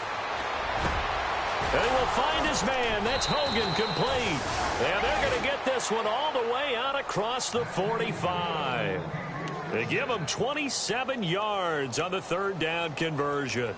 And he will find his man. That's Hogan, complete. And they're going to get this one all the way out across the 45. They give him 27 yards on the third down conversion.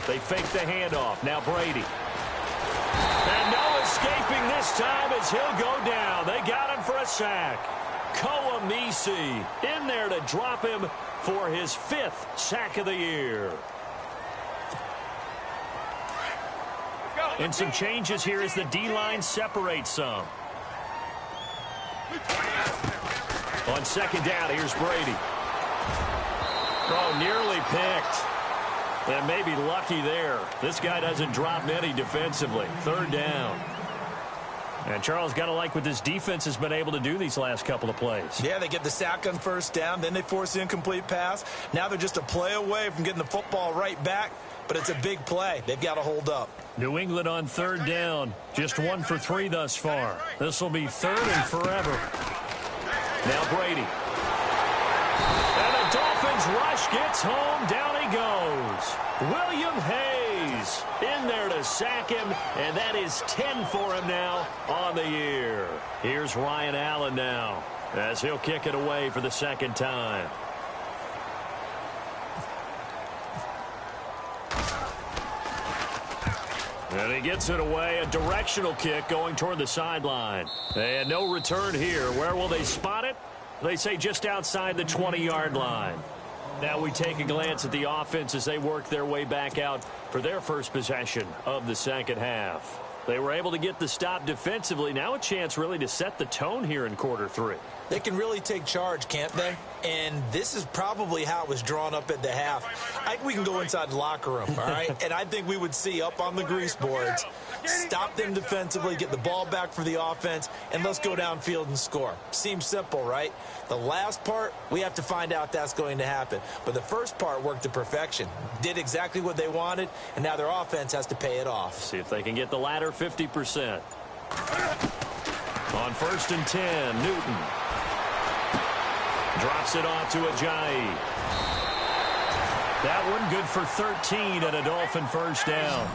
They fake the handoff. Now Brady. And no escaping this time as he'll go down. They got him for a sack. Koamisi in there to drop him for his 5th sack of the year. And some changes here as the D-line separates some. On second down, here's Brady. Oh, nearly picked. And maybe lucky there. This guy doesn't drop many defensively. Third down. And Charles, got to like what this defense has been able to do these last couple of plays. Yeah, they get the sack on first down, then they force the incomplete pass. Now they're just a play away from getting the football right back, but it's a big play. They've got to hold up. New England on third down. Just 1 for 3 thus far. This will be third and forever. Now Brady. And the Dolphins rush gets home. Down he goes. William Hayes in there to sack him, and that is 10 for him now on the year. Here's Ryan Allen now as he'll kick it away for the second time. And he gets it away, a directional kick going toward the sideline. And no return here. Where will they spot it? They say just outside the 20-yard line. Now we take a glance at the offense as they work their way back out for their first possession of the second half. They were able to get the stop defensively. Now a chance really to set the tone here in quarter 3. They can really take charge, can't they? And this is probably how it was drawn up at the half. I think we can go inside the locker room, all right? And I think we would see up on the grease boards, stop them defensively, get the ball back for the offense, and let's go downfield and score. Seems simple, right? The last part, we have to find out that's going to happen. But the first part worked to perfection. Did exactly what they wanted, and now their offense has to pay it off. See if they can get the latter 50%. On 1st and 10, Newton. Drops it off to Ajayi. That one good for 13 and a Dolphin first down.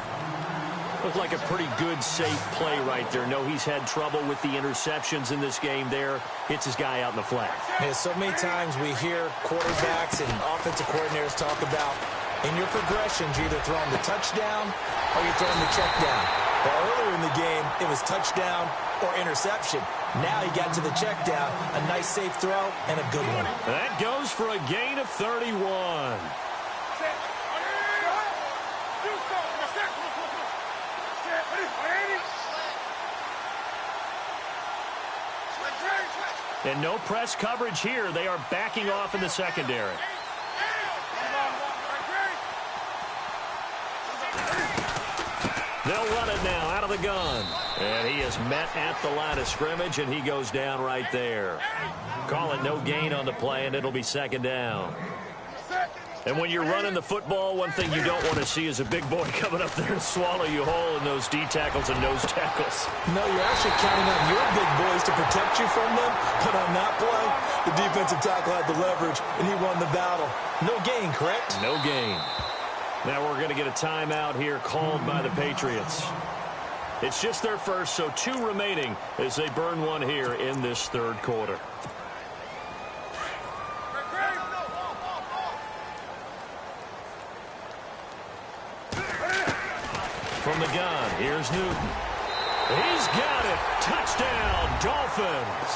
Looked like a pretty good, safe play right there. No, he's had trouble with the interceptions in this game there. Hits his guy out in the flat. Yeah, so many times we hear quarterbacks and offensive coordinators talk about in your progressions, you're either throwing the touchdown or you're throwing the check down. Well, earlier in the game, it was touchdown or interception. Now he got to the check down, a nice safe throw, and a good one. That goes for a gain of 31. And no press coverage here. They are backing off in the secondary. They'll run it now out of the gun. And he is met at the line of scrimmage, and he goes down right there. Call it no gain on the play, and it'll be second down. And when you're running the football, one thing you don't want to see is a big boy coming up there and swallow you whole in those D tackles and nose tackles. No, you're actually counting on your big boys to protect you from them. But on that play, the defensive tackle had the leverage, and he won the battle. No gain, correct? No gain. Now we're going to get a timeout here called by the Patriots. It's just their first, so 2 remaining as they burn one here in this third quarter. From the gun, here's Newton. He's got it. Touchdown, Dolphins.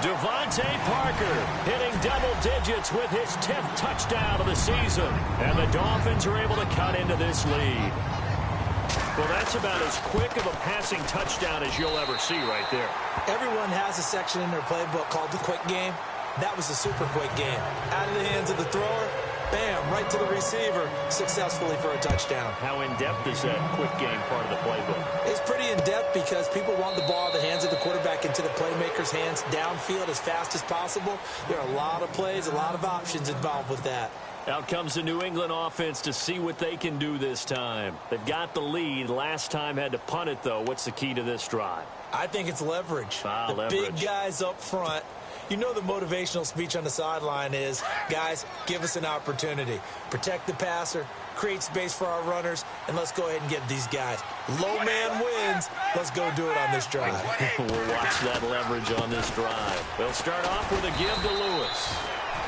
Devontae Parker hitting double digits with his 10th touchdown of the season. And the Dolphins are able to cut into this lead. Well, that's about as quick of a passing touchdown as you'll ever see right there. Everyone has a section in their playbook called the quick game. That was a super quick game. Out of the hands of the thrower, bam, right to the receiver, successfully for a touchdown. How in-depth is that quick game part of the playbook? It's pretty in-depth because people want the ball in the hands of the quarterback into the playmaker's hands downfield as fast as possible. There are a lot of plays, a lot of options involved with that. Out comes the New England offense to see what they can do this time. They've got the lead. Last time had to punt it, though. What's the key to this drive? I think it's leverage. Leverage. Big guys up front. You know the motivational speech on the sideline is, guys, give us an opportunity. Protect the passer, create space for our runners, and let's go ahead and get these guys. Low man wins. Let's go do it on this drive. We'll watch that leverage on this drive. They'll start off with a give to Lewis.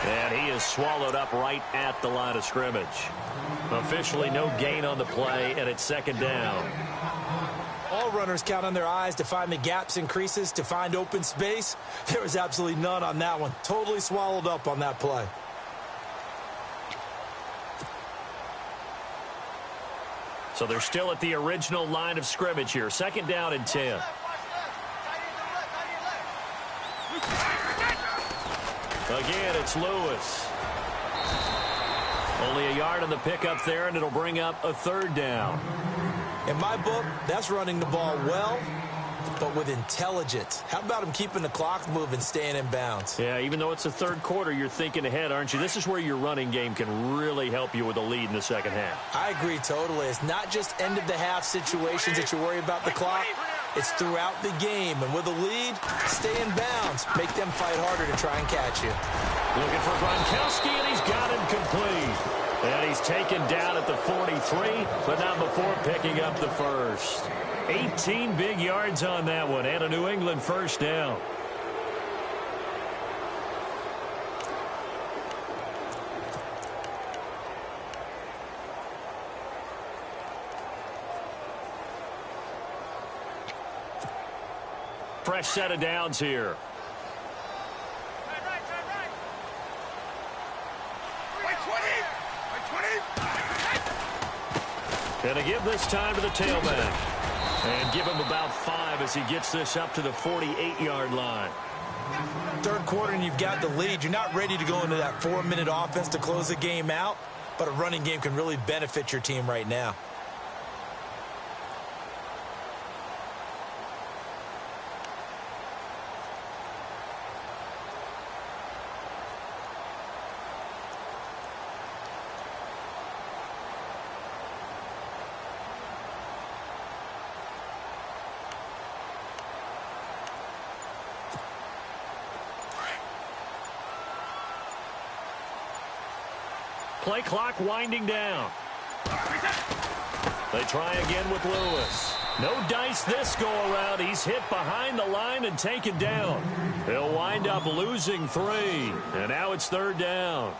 And he is swallowed up right at the line of scrimmage. Officially no gain on the play, and it's second down. All runners count on their eyes to find the gaps and creases, to find open space. There was absolutely none on that one. Totally swallowed up on that play. So they're still at the original line of scrimmage here. Second down and 10. Again, it's Lewis. Only a yard on the pickup there, and it'll bring up a third down. In my book, that's running the ball well, but with intelligence. How about him keeping the clock moving, staying in bounds? Yeah, even though it's the third quarter, you're thinking ahead, aren't you? This is where your running game can really help you with a lead in the second half. I agree totally. It's not just end-of-the-half situations that you worry about the clock. It's throughout the game. And with a lead, stay in bounds. Make them fight harder to try and catch you. Looking for Gronkowski, and he's got him complete. And he's taken down at the 43, but not before picking up the first. 18 big yards on that one, and a New England first down. Fresh set of downs here. And to give this time to the tailback. And give him about 5 as he gets this up to the 48-yard line. Third quarter and you've got the lead. You're not ready to go into that 4-minute offense to close the game out, but a running game can really benefit your team right now. Play clock winding down. They try again with Lewis. No dice this go-around. He's hit behind the line and taken down. He'll wind up losing 3. And now it's third down.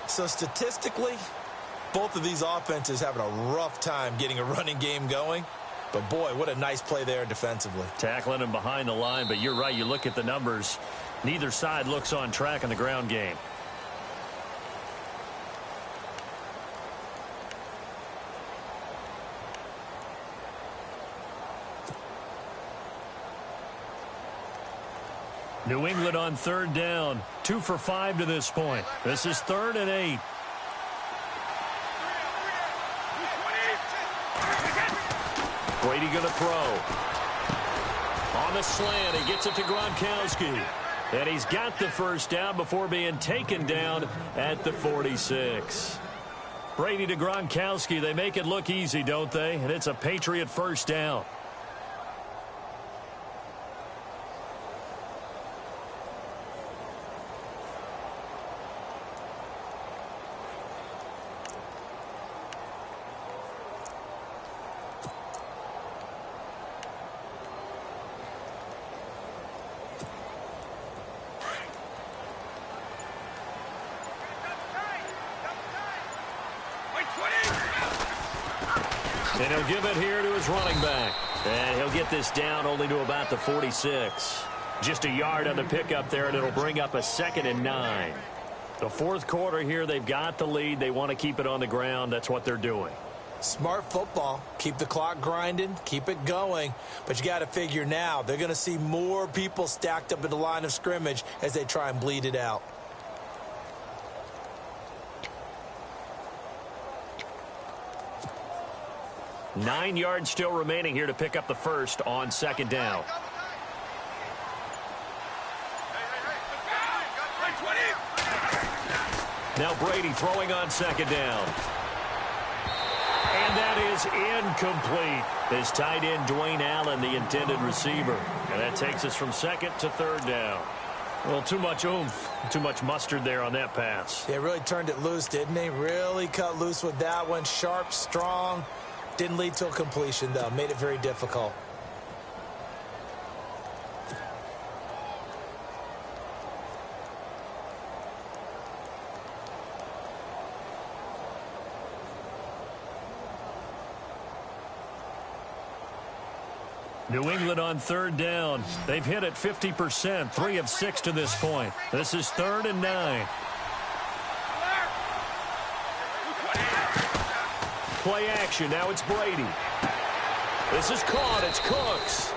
So statistically, both of these offenses having a rough time getting a running game going. But, boy, what a nice play there defensively. Tackling him behind the line, but you're right. You look at the numbers. Neither side looks on track in the ground game. New England on third down. 2 for 5 to this point. This is 3rd and 8. Brady going to throw. On the slant, he gets it to Gronkowski. And he's got the first down before being taken down at the 46. Brady to Gronkowski. They make it look easy, don't they? And it's a Patriot first down. And he'll give it here to his running back. And he'll get this down only to about the 46. Just a yard on the pickup there, and it'll bring up a 2nd and 9. The fourth quarter here, they've got the lead. They want to keep it on the ground. That's what they're doing. Smart football. Keep the clock grinding. Keep it going. But you got to figure now, they're going to see more people stacked up at the line of scrimmage as they try and bleed it out. Nine yards still remaining here to pick up the first on 2nd down. Now Brady throwing on 2nd down. And that is incomplete. His tight end, Dwayne Allen, the intended receiver. And that takes us from 2nd to 3rd down. Well, too much oomph, too much mustard there on that pass. They really turned it loose, didn't they? Really cut loose with that one. Sharp, strong. Didn't lead to a completion, though. Made it very difficult. New England on 3rd down. They've hit it 50%, 3 of 6 to this point. This is 3rd and 9. Play action. Now it's Brady. This is caught. It's Cooks.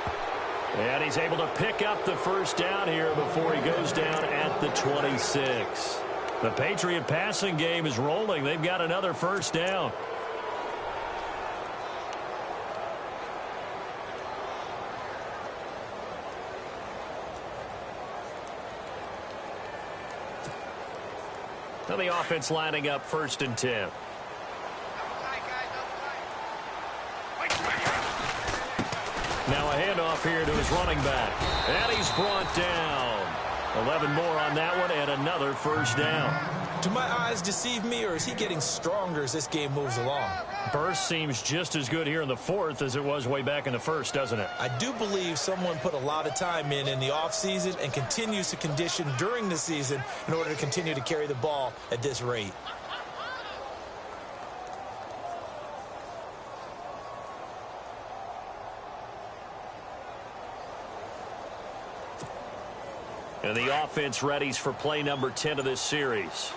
And he's able to pick up the first down here before he goes down at the 26. The Patriot passing game is rolling. They've got another first down. Now the offense lining up 1st and 10. Now a handoff here to his running back. And he's brought down. 11 more on that one and another first down. Do my eyes deceive me, or is he getting stronger as this game moves along? Burst seems just as good here in the 4th as it was way back in the 1st, doesn't it? I do believe someone put a lot of time in the offseason and continues to condition during the season in order to continue to carry the ball at this rate. And the offense readies for play number 10 of this series.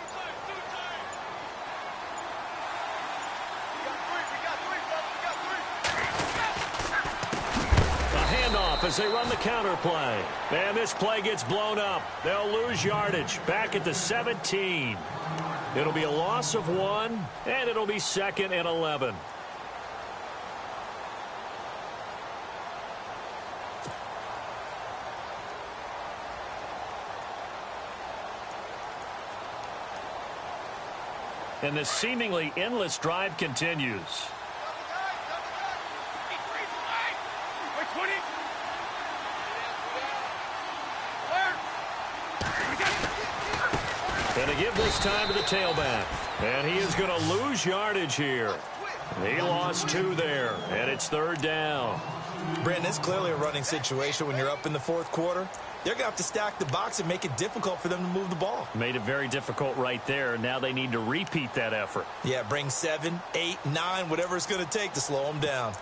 As they run the counter play. And this play gets blown up. They'll lose yardage back at the 17. It'll be a loss of 1, and it'll be 2nd and 11. And this seemingly endless drive continues. And to give this time to the tailback. And he is going to lose yardage here. He lost 2 there, and it's 3rd down. Brandon, it's clearly a running situation when you're up in the 4th quarter. They're going to have to stack the box and make it difficult for them to move the ball. Made it very difficult right there. Now they need to repeat that effort. Yeah, bring 7, 8, 9, whatever it's going to take to slow them down.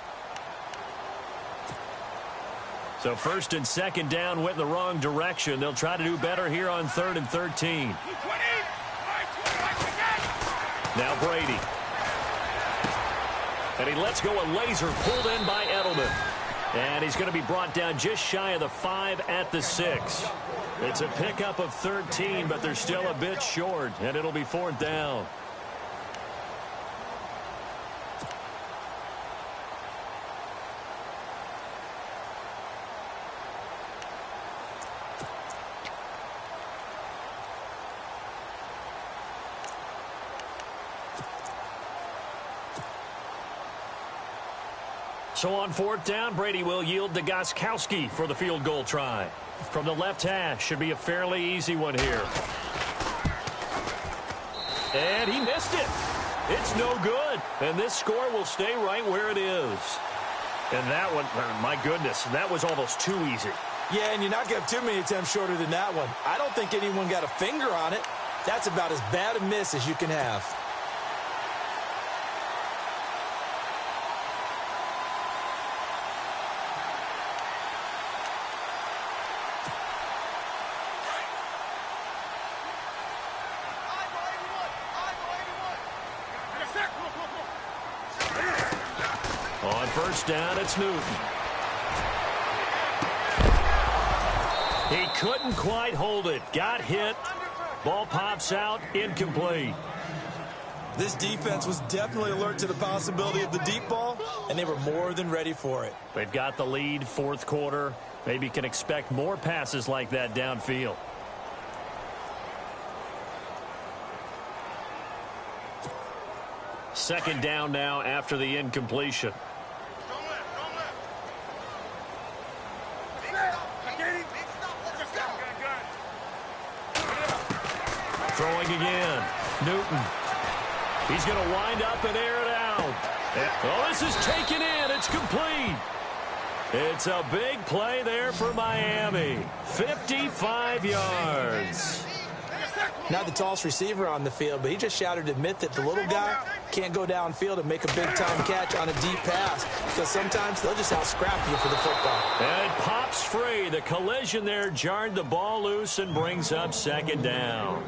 So first and second down went in the wrong direction. They'll try to do better here on 3rd and 13. Now Brady. And he lets go a laser pulled in by Edelman. And he's going to be brought down just shy of the 5 at the 6. It's a pickup of 13, but they're still a bit short, and it'll be 4th down. So on 4th down, Brady will yield to DaeDaySki's for the field goal try. From the left hash, should be a fairly easy one here. And he missed it. It's no good. And this score will stay right where it is. And that one, my goodness, that was almost too easy. Yeah, and you're not going to have too many attempts shorter than that one. I don't think anyone got a finger on it. That's about as bad a miss as you can have. On 1st down, it's Newton. He couldn't quite hold it. Got hit. Ball pops out. Incomplete. This defense was definitely alert to the possibility of the deep ball, and they were more than ready for it. They've got the lead, 4th quarter. Maybe can expect more passes like that downfield. Second down now after the incompletion. Throwing again. Newton. He's going to wind up and air it out. Oh, this is taken in. It's complete. It's a big play there for Miami. 55 yards. Not the tallest receiver on the field, but he just shouted to admit that the little guy can't go downfield and make a big-time catch on a deep pass, because sometimes they'll just out-scrap you for the football. And it pops free. The collision there jarred the ball loose and brings up 2nd down.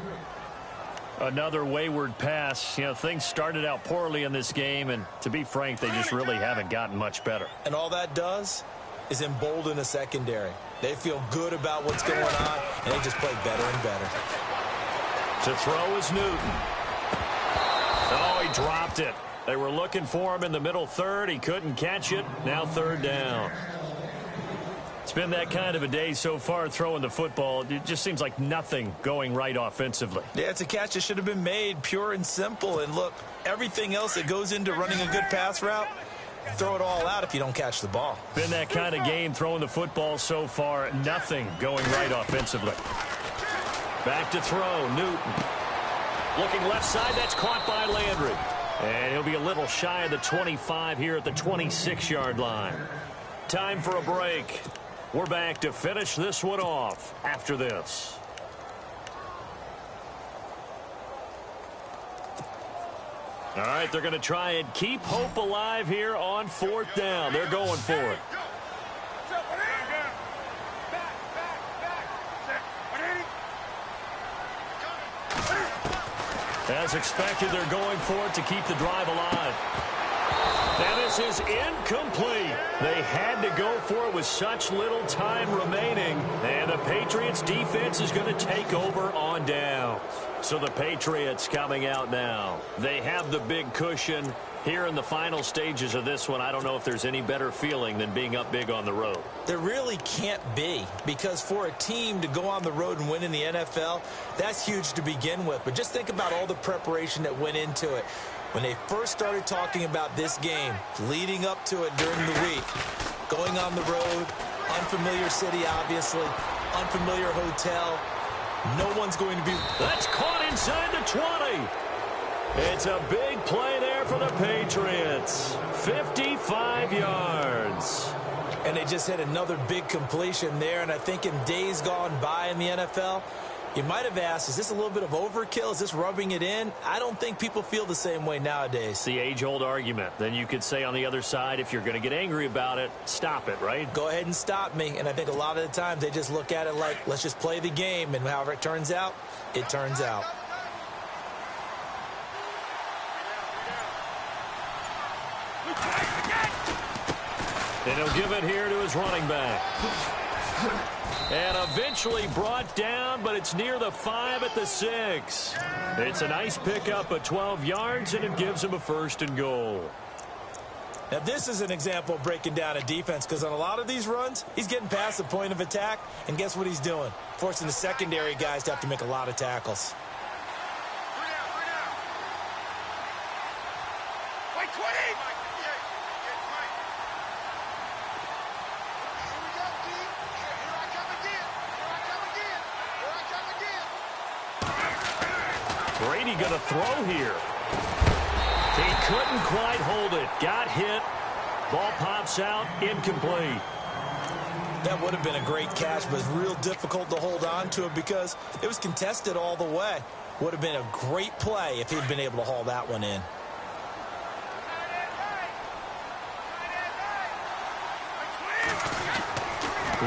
Another wayward pass. You know, things started out poorly in this game, and to be frank, they just really haven't gotten much better. And all that does is embolden a secondary. They feel good about what's going on, and they just play better and better. To throw is Newton. Oh, he dropped it. They were looking for him in the middle 3rd. He couldn't catch it. Now 3rd down. It's been that kind of a day so far throwing the football. It just seems like nothing going right offensively. Yeah, it's a catch that should have been made, pure and simple. And look, everything else that goes into running a good pass route, throw it all out if you don't catch the ball. Been that kind of game throwing the football so far. Nothing going right offensively. Back to throw, Newton. Looking left side, that's caught by Landry. And he'll be a little shy of the 25 here at the 26-yard line. Time for a break. We're back to finish this one off after this. All right, they're going to try and keep hope alive here on 4th down. They're going for it. As expected, they're going for it to keep the drive alive. And this is incomplete. They had to go for it with such little time remaining. And the Patriots defense is going to take over on downs. So the Patriots coming out now. They have the big cushion here in the final stages of this one. I don't know if there's any better feeling than being up big on the road. There really can't be, because for a team to go on the road and win in the NFL, that's huge to begin with. But just think about all the preparation that went into it. When they first started talking about this game, leading up to it during the week, going on the road, unfamiliar city, obviously, unfamiliar hotel, no one's going to be... That's caught inside the 20. It's a big play there for the Patriots. 55 yards. And they just hit another big completion there, and I think in days gone by in the NFL, You might have asked, is this a little bit of overkill? Is this rubbing it in? I don't think people feel the same way nowadays. It's the age-old argument. Then you could say on the other side, if you're going to get angry about it, stop it, right? Go ahead and stop me. And I think a lot of the times they just look at it like, let's just play the game. And however it turns out, it turns out. And he'll give it here to his running back. And eventually brought down, but it's near the 5 at the 6. It's a nice pickup of 12 yards, and it gives him a 1st and goal. Now, this is an example of breaking down a defense, because on a lot of these runs, he's getting past the point of attack, and guess what he's doing? Forcing the secondary guys to have to make a lot of tackles. Wait, 20! Brady going to throw here. He couldn't quite hold it. Got hit. Ball pops out. Incomplete. That would have been a great catch, but it's real difficult to hold on to it because it was contested all the way. Would have been a great play if he'd been able to haul that one in.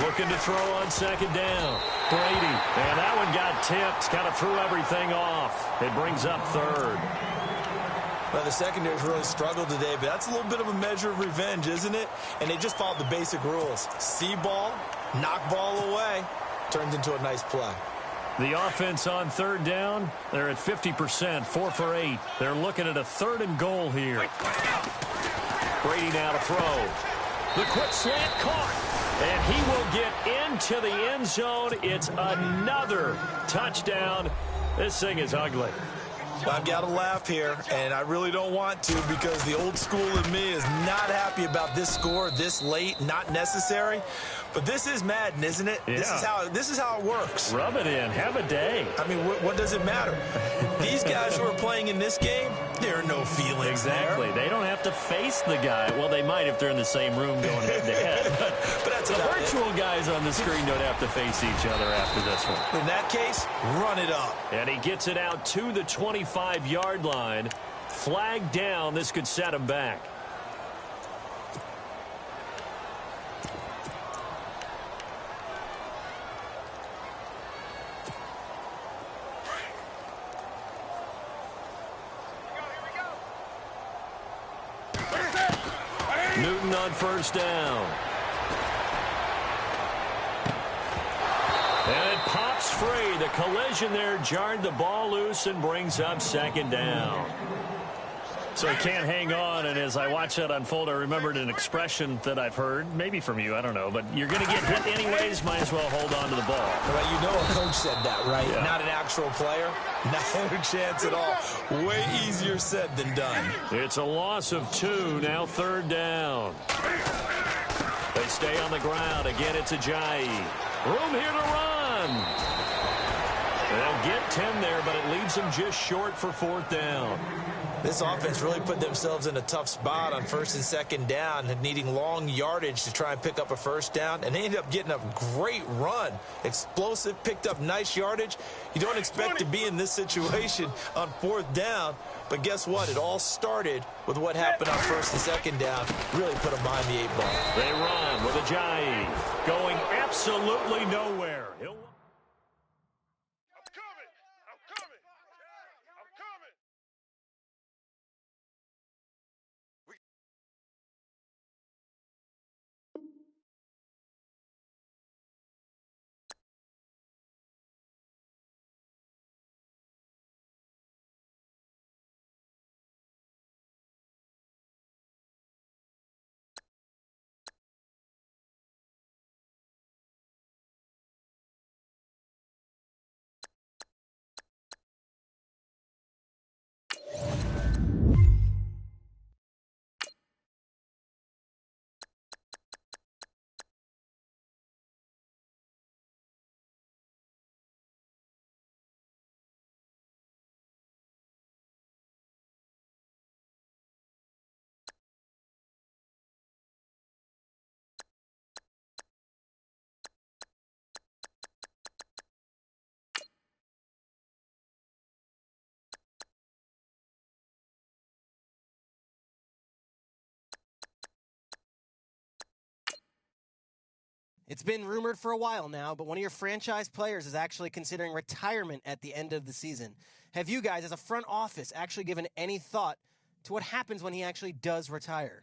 Looking to throw on 2nd down. Brady. And that one got tipped. Kind of threw everything off. It brings up 3rd. Well, the secondary's really struggled today, but that's a little bit of a measure of revenge, isn't it? And they just followed the basic rules. See ball, knock ball away. Turns into a nice play. The offense on 3rd down, they're at 50%, 4 for 8. They're looking at a 3rd and goal here. Brady now to throw. The quick slant caught. And he will get into the end zone. It's another touchdown. This thing is ugly. Well, I've got to laugh here, and I really don't want to because the old school in me is not happy about this score this late, not necessary. But this is Madden, isn't it? Yeah. This is how it works. Rub it in. Have a day. I mean, what does it matter? These guys who are playing in this game, there are no feelings Exactly. there. They don't have to face the guy. Well, they might if they're in the same room going head-to-head. But that's the about virtual guys on the screen don't have to face each other after this one. In that case, run it up. And he gets it out to the 25-yard line. Flag down. This could set him back. Newton on 1st down. And it pops free. The collision there jarred the ball loose and brings up 2nd down. So he can't hang on, and as I watch that unfold, I remembered an expression that I've heard, maybe from you, I don't know, but you're going to get hit anyways, might as well hold on to the ball. Well, you know a coach said that, right? Yeah. Not an actual player. Not a chance at all. Way easier said than done. It's a loss of 2, now 3rd down. They stay on the ground. Again, it's Ajayi. Room here to run. They'll get 10 there, but it leaves them just short for 4th down. This offense really put themselves in a tough spot on 1st and 2nd down, needing long yardage to try and pick up a 1st down, and they ended up getting a great run. Explosive, picked up nice yardage. You don't expect to be in this situation on 4th down, but guess what? It all started with what happened on 1st and 2nd down. Really put them behind the 8 ball. They run with Ajayi going absolutely nowhere. It's been rumored for a while now, but one of your franchise players is actually considering retirement at the end of the season. Have you guys, as a front office, actually given any thought to what happens when he actually does retire?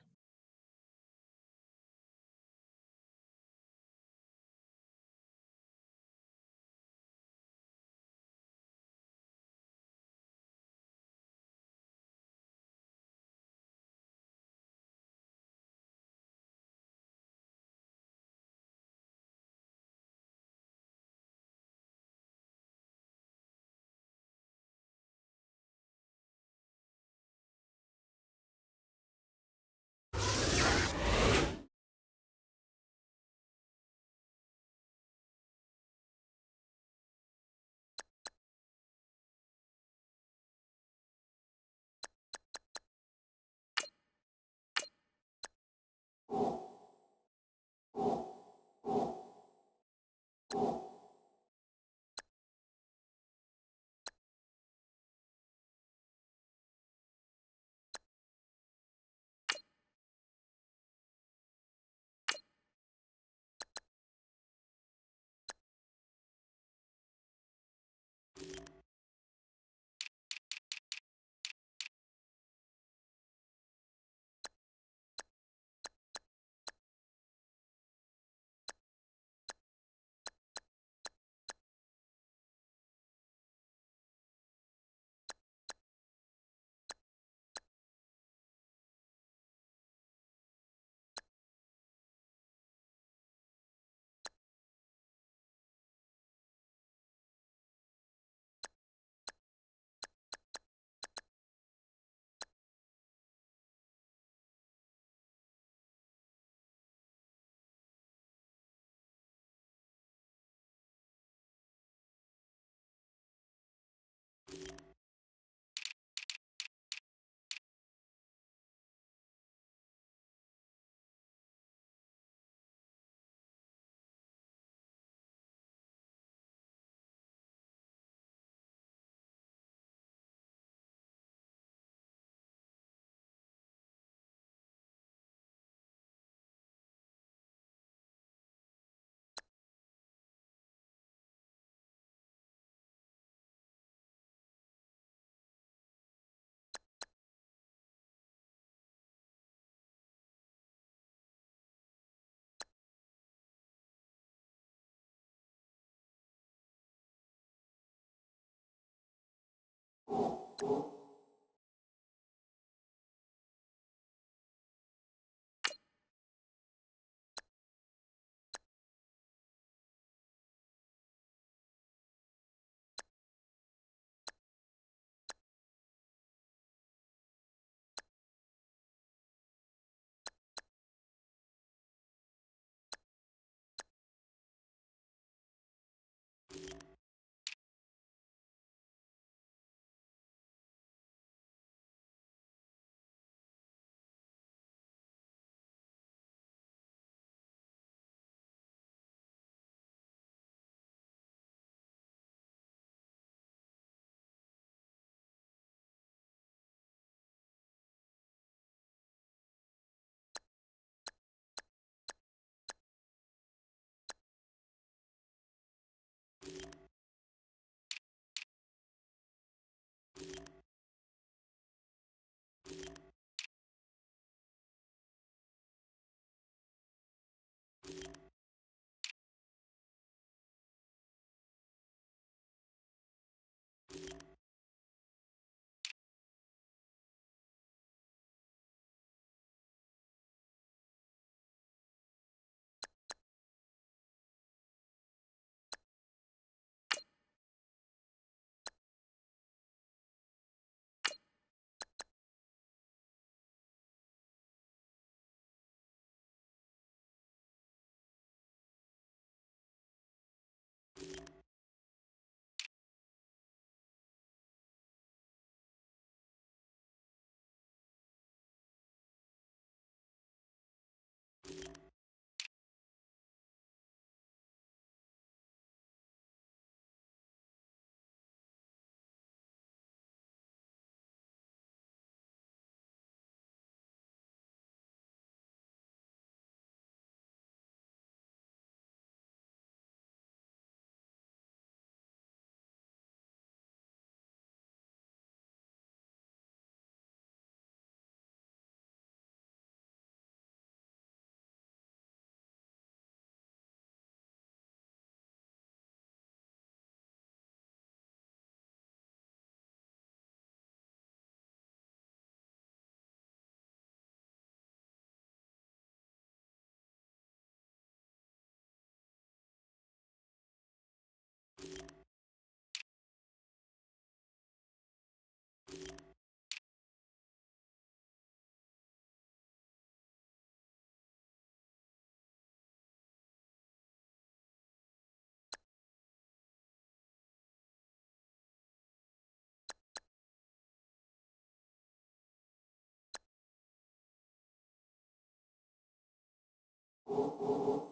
Bye.